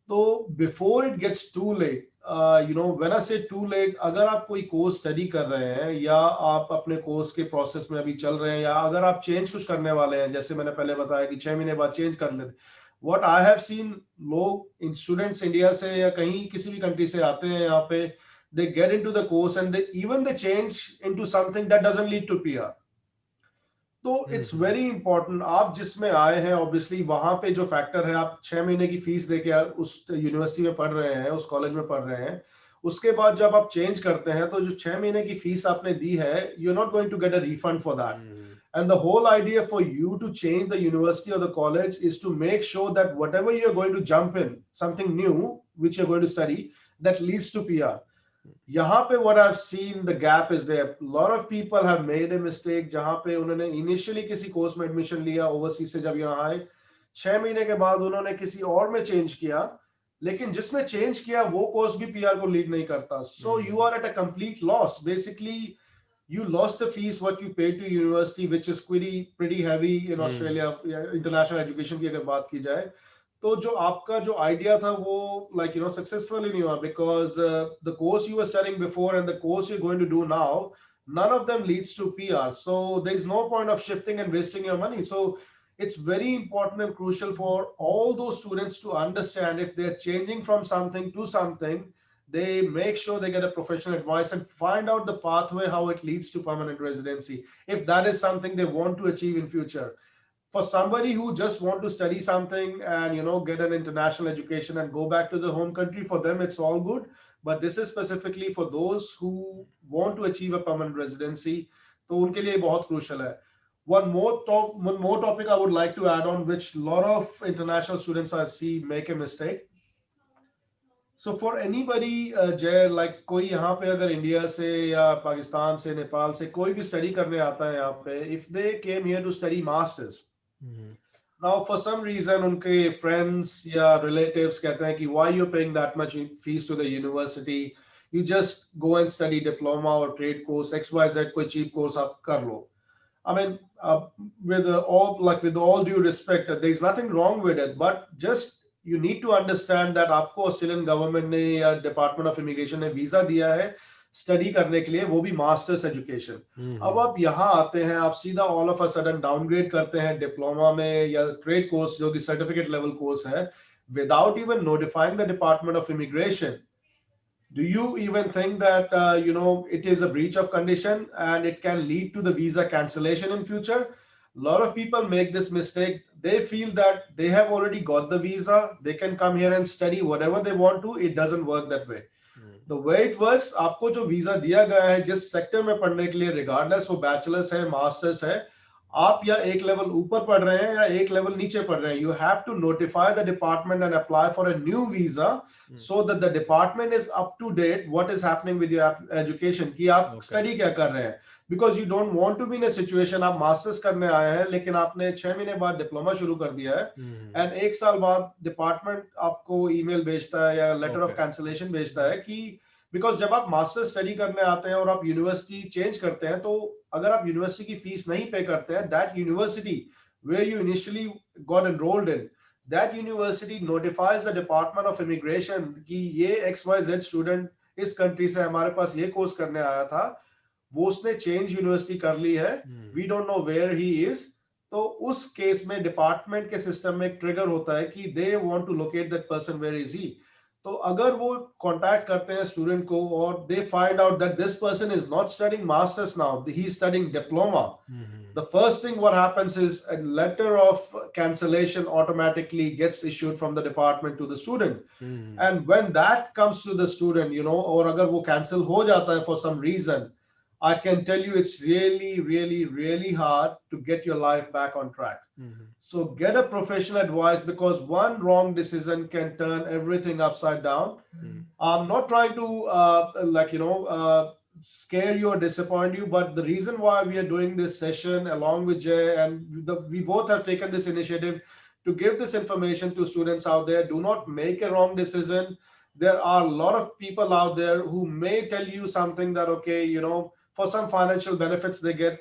तो before it gets too late, when I say too late, अगर आप कोई कोर्स स्टडी कर रहे हैं या आप अपने कोर्स के प्रोसेस में अभी चल रहे हैं, या अगर आप चेंज कुछ करने वाले हैं, जैसे मैंने पहले बताया कि 6 महीने बाद चेंज कर लेते, what I have seen, लोग स्टूडेंट्स इंडिया से या कहीं किसी भी कंट्री से आते हैं यहाँ पे, they get into the course and they change into something that doesn't lead to PR. तो इट्स वेरी इंपॉर्टेंट, आप जिसमें आए हैं ऑब्वियसली वहां पे जो फैक्टर है, आप 6 महीने की फीस देके उस यूनिवर्सिटी में पढ़ रहे हैं, उस कॉलेज में पढ़ रहे हैं, उसके बाद जब आप चेंज करते हैं तो जो 6 महीने की फीस आपने दी है, you are not going to get a refund for that. And the whole idea for you to change the university or the college is to make sure that whatever you're going to jump in, something new which you're going to study, that leads to PR. यहाँ पे what I've seen, the gap is there. A lot of people have made a mistake जहाँ पे उन्होंने initially किसी course में admission लिया overseas से, जब यहाँ आए 6 महीने के बाद उन्होंने किसी और में चेंज किया, लेकिन जिसमें चेंज किया वो कोर्स भी पीआर को लीड नहीं करता. So you are at a complete loss. Basically, you lost the fees what you paid to university, which is pretty heavy in Australia. International education की अगर बात की जाए, तो जो आपका जो आइडिया था वो सक्सेसफुल ही नहीं हुआ, because the course you were studying before and the course you're going to do now, none of them leads to PR. So there is no point of shifting and wasting your money. So it's very important and crucial for all those students to understand, if they're changing from something to something, they make sure they get a professional advice and find out the pathway how it leads to permanent residency, if that is something they want to achieve in future. For somebody who just want to study something and get an international education and go back to the home country, for them it's all good, but this is specifically for those who want to achieve a permanent residency, तो उनके लिए बहुत crucial है. One more topic I would like to add on, which a lot of international students I see make a mistake. So for anybody, Jay, like कोई यहाँ पे अगर India से या पाकिस्तान से, नेपाल से कोई भी स्टडी करने आता है यहाँ पे, if they came here to study masters, now for some reason उनके friends या relatives कहते हैं कि why you paying that much fees to the university, you just go and study diploma or trade course XYZ, कोई cheap course आप कर लो. I mean, with all due respect, there is nothing wrong with it, but just you need to understand that आपको Australian government ने या department of immigration ने visa दिया है study करने के लिए, वो भी मास्टर्स एजुकेशन. अब आप यहाँ आते हैं, आप सीधा all of a sudden downgrade करते हैं डिप्लोमा में या ट्रेड कोर्स जो कि सर्टिफिकेट लेवल कोर्स है, without even notifying the department of immigration. Do you even think that it is a breach of condition and it can lead to the visa cancellation in future? A lot of people make this mistake. They feel that they have already got the visa, they can come here and study whatever they want to. It doesn't work that way. The way it works, आपको जो visa दिया गया है जिस sector में पढ़ने के लिए, रिगार्डलेस वो बैचलर्स है, मास्टर्स है, आप या एक लेवल ऊपर पढ़ रहे हैं या एक लेवल नीचे पढ़ रहे हैं, you have to notify the department and apply for a new visa so that the department is up to date what is happening with your education, कि आप स्टडी क्या कर रहे हैं. Because you don't want to be in a situation आप masters करने आए हैं लेकिन आपने 6 महीने बाद डिप्लोमा शुरू कर दिया है एंड एक साल बाद डिपार्टमेंट आपको ईमेल भेजता है या लेटर ऑफ कैंसिलेशन भेजता है कि बिकॉज जब आप मास्टर स्टडी करने आते हैं और आप यूनिवर्सिटी चेंज करते हैं, तो अगर आप यूनिवर्सिटी की फीस नहीं पे करते हैं, that university where you initially got enrolled in, that university notifies the department of immigration कि ये XYZ स्टूडेंट इस कंट्री से हमारे पास ये कोर्स करने आया था, वो उसने चेंज यूनिवर्सिटी कर ली है, we don't know where he is. तो उस केस में डिपार्टमेंट के सिस्टम में एक ट्रिगर होता है कि they want to locate that person, where is he. तो अगर वो कांटेक्ट करते हैं स्टूडेंट को और they find out that this person is not studying masters now, he is studying diploma, the first thing what happens is a letter of cancellation automatically gets issued from the department to the student. And when that comes to the student, or agar wo cancel ho jata hai for some reason, I can tell you it's really, really, really hard to get your life back on track. So get a professional advice, because one wrong decision can turn everything upside down. I'm not trying to scare you or disappoint you, but the reason why we are doing this session along with Jay, and we both have taken this initiative to give this information to students out there. Do not make a wrong decision. There are a lot of people out there who may tell you something that, okay, for some financial benefits they get,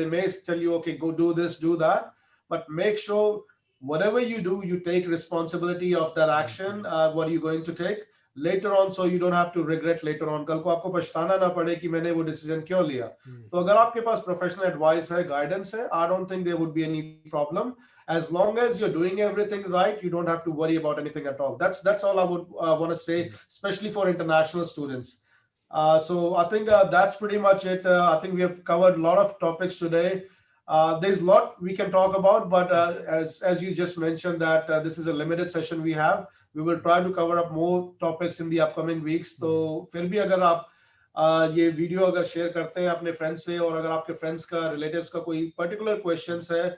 they may tell you, okay, go do this, do that, but make sure whatever you do, you take responsibility of that action. What are you going to take later on, so you don't have to regret later on. कल को आपको पछताना ना पड़े कि मैंने वो decision क्यों लिया. तो अगर आपके पास प्रोफेशनल एडवाइस है, गाइडेंस है, I don't think there would be any problem. As long as you're doing everything right, you don't have to worry about anything at all. That's all I would want to say, especially for international students. So I think that's pretty much it. I think we have covered a lot of topics today. There's a lot we can talk about, but as you just mentioned that this is a limited session we have. We will try to cover up more topics in the upcoming weeks. तो फिर भी अगर आप ये video अगर share करते हैं अपने फ्रेंड्स से, और अगर आपके फ्रेंड्स का, रिलेटिव्स का कोई पर्टिकुलर क्वेश्चंस है,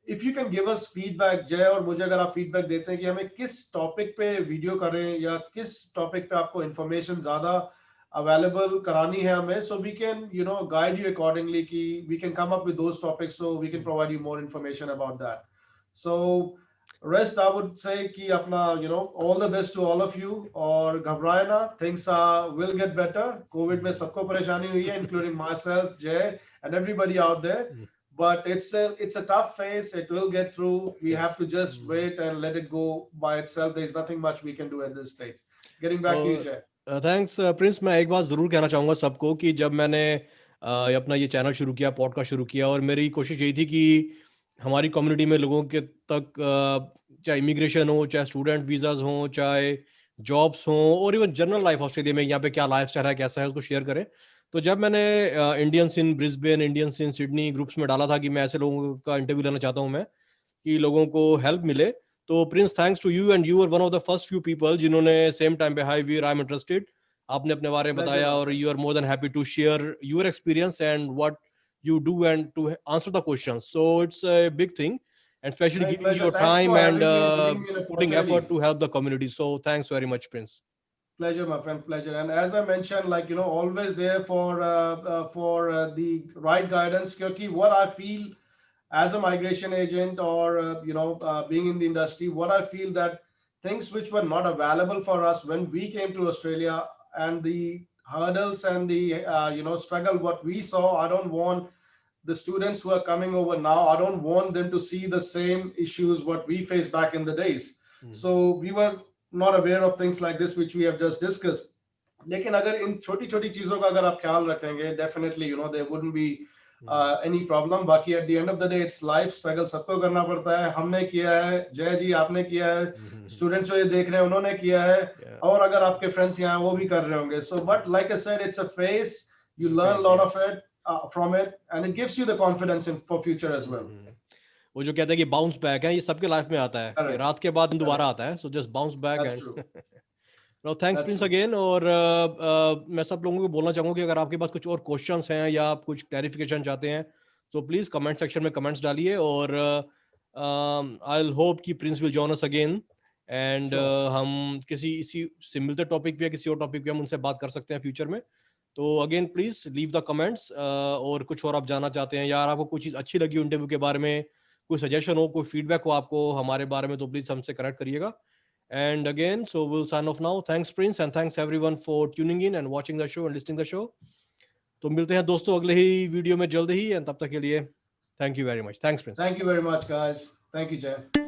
if you can give us feedback, जय और मुझे अगर आप फीडबैक देते हैं कि हमें किस टॉपिक पे वीडियो करें या किस टॉपिक पे आपको इंफॉर्मेशन ज्यादा अवेलेबल करानी है हमें, so we can guide you accordingly कि we can come up with those topics, so we can provide you more information about that. So rest I would say कि अपना all the best to all of you, और घबराए ना, things will get better. COVID में सबको परेशानी हुई है, including myself, Jay, and everybody out there. But it's a tough phase. It will get through. We have to just wait and let it go by itself. There is nothing much we can do at this stage. Getting back to you, Jay. Thanks Prince. मैं एक बात ज़रूर कहना चाहूँगा सबको कि जब मैंने अपना ये चैनल शुरू किया, पॉडकास्ट शुरू किया, और मेरी कोशिश यही थी कि हमारी कम्युनिटी में लोगों के तक चाहे इमिग्रेशन हो, चाहे स्टूडेंट वीज़ाज़ हों, चाहे जॉब्स हों, और इवन जनरल लाइफ ऑस्ट्रेलिया में यहाँ पे क्या लाइफ स्टाइल है, कैसा है, उसको शेयर करें. तो जब मैंने Indians in Brisbane, Indians in Sydney groups में डाला था कि मैं ऐसे लोगों का इंटरव्यू लेना चाहता हूँ मैं, कि लोगों को हेल्प मिले, तो Prince thanks to you, and you are one of the first few people जिन्होंने सेम टाइम पे हाई वीर आई एम इंटरेस्टेड, आपने अपने बारे में बताया, और you are more than happy to share your experience and what you do and to answer the questions. So it's a big thing, and especially My giving pleasure. your Thanks time for and having me and giving me an putting opportunity. effort to help the community. So thanks very much, Prince. Pleasure, my friend, pleasure. And as I mentioned, always there for the right guidance. Because what I feel as a migration agent, or being in the industry, what I feel that things which were not available for us when we came to Australia, and the hurdles and the struggle what we saw, I don't want the students who are coming over now, I don't want them to see the same issues what we faced back in the days. So we were not aware of things like this which we have just discussed. लेकिन अगर इन छोटी छोटी चीजों का अगर आप ख्याल रखेंगे, definitely there wouldn't be any problem. बाकी at the end of the day it's life, struggle सबको करना पड़ता है. हमने किया है, जय जी आपने किया है, स्टूडेंट्स जो ये देख रहे हैं उन्होंने किया है, और अगर आपके फ्रेंड्स यहाँ वो भी कर रहे होंगे. So but like I said, it's a phase. You learn a lot of it from it, and it gives you the confidence in for future as well. वो जो कहते हैं कि बाउंस बैक है, ये सबके लाइफ में आता है कि रात के बाद दोबारा आता है. So just bounce back. That's true. No thanks Prince again. और मैं सब लोगों को बोलना चाहूंगा कि अगर आपके पास कुछ और क्वेश्चंस हैं या आप कुछ क्लैरिफिकेशन चाहते हैं तो प्लीज कमेंट सेक्शन में कमेंट्स डालिए. और आई विल होप कि Prince will join us again, and हम किसी इसी से मिलते टॉपिक पे या किसी और टॉपिक पे हम उनसे बात कर सकते हैं फ्यूचर में. तो again please leave the comments. और कुछ और आप जानना चाहते हैं या आपको कोई चीज़ अच्छी लगी इंटरव्यू के बारे में, कोई सजेशन हो, कोई फीडबैक हो आपको हमारे बारे में, तो प्लीज हमसे कनेक्ट करिएगा. And again, so we'll sign off now. Thanks Prince, and thanks everyone for tuning in and watching the show and listening the show. तो मिलते हैं दोस्तों अगले ही वीडियो में जल्द ही, and तब तक के लिए thank you very much. Thanks Prince. Thank you very much guys. Thank you Jay.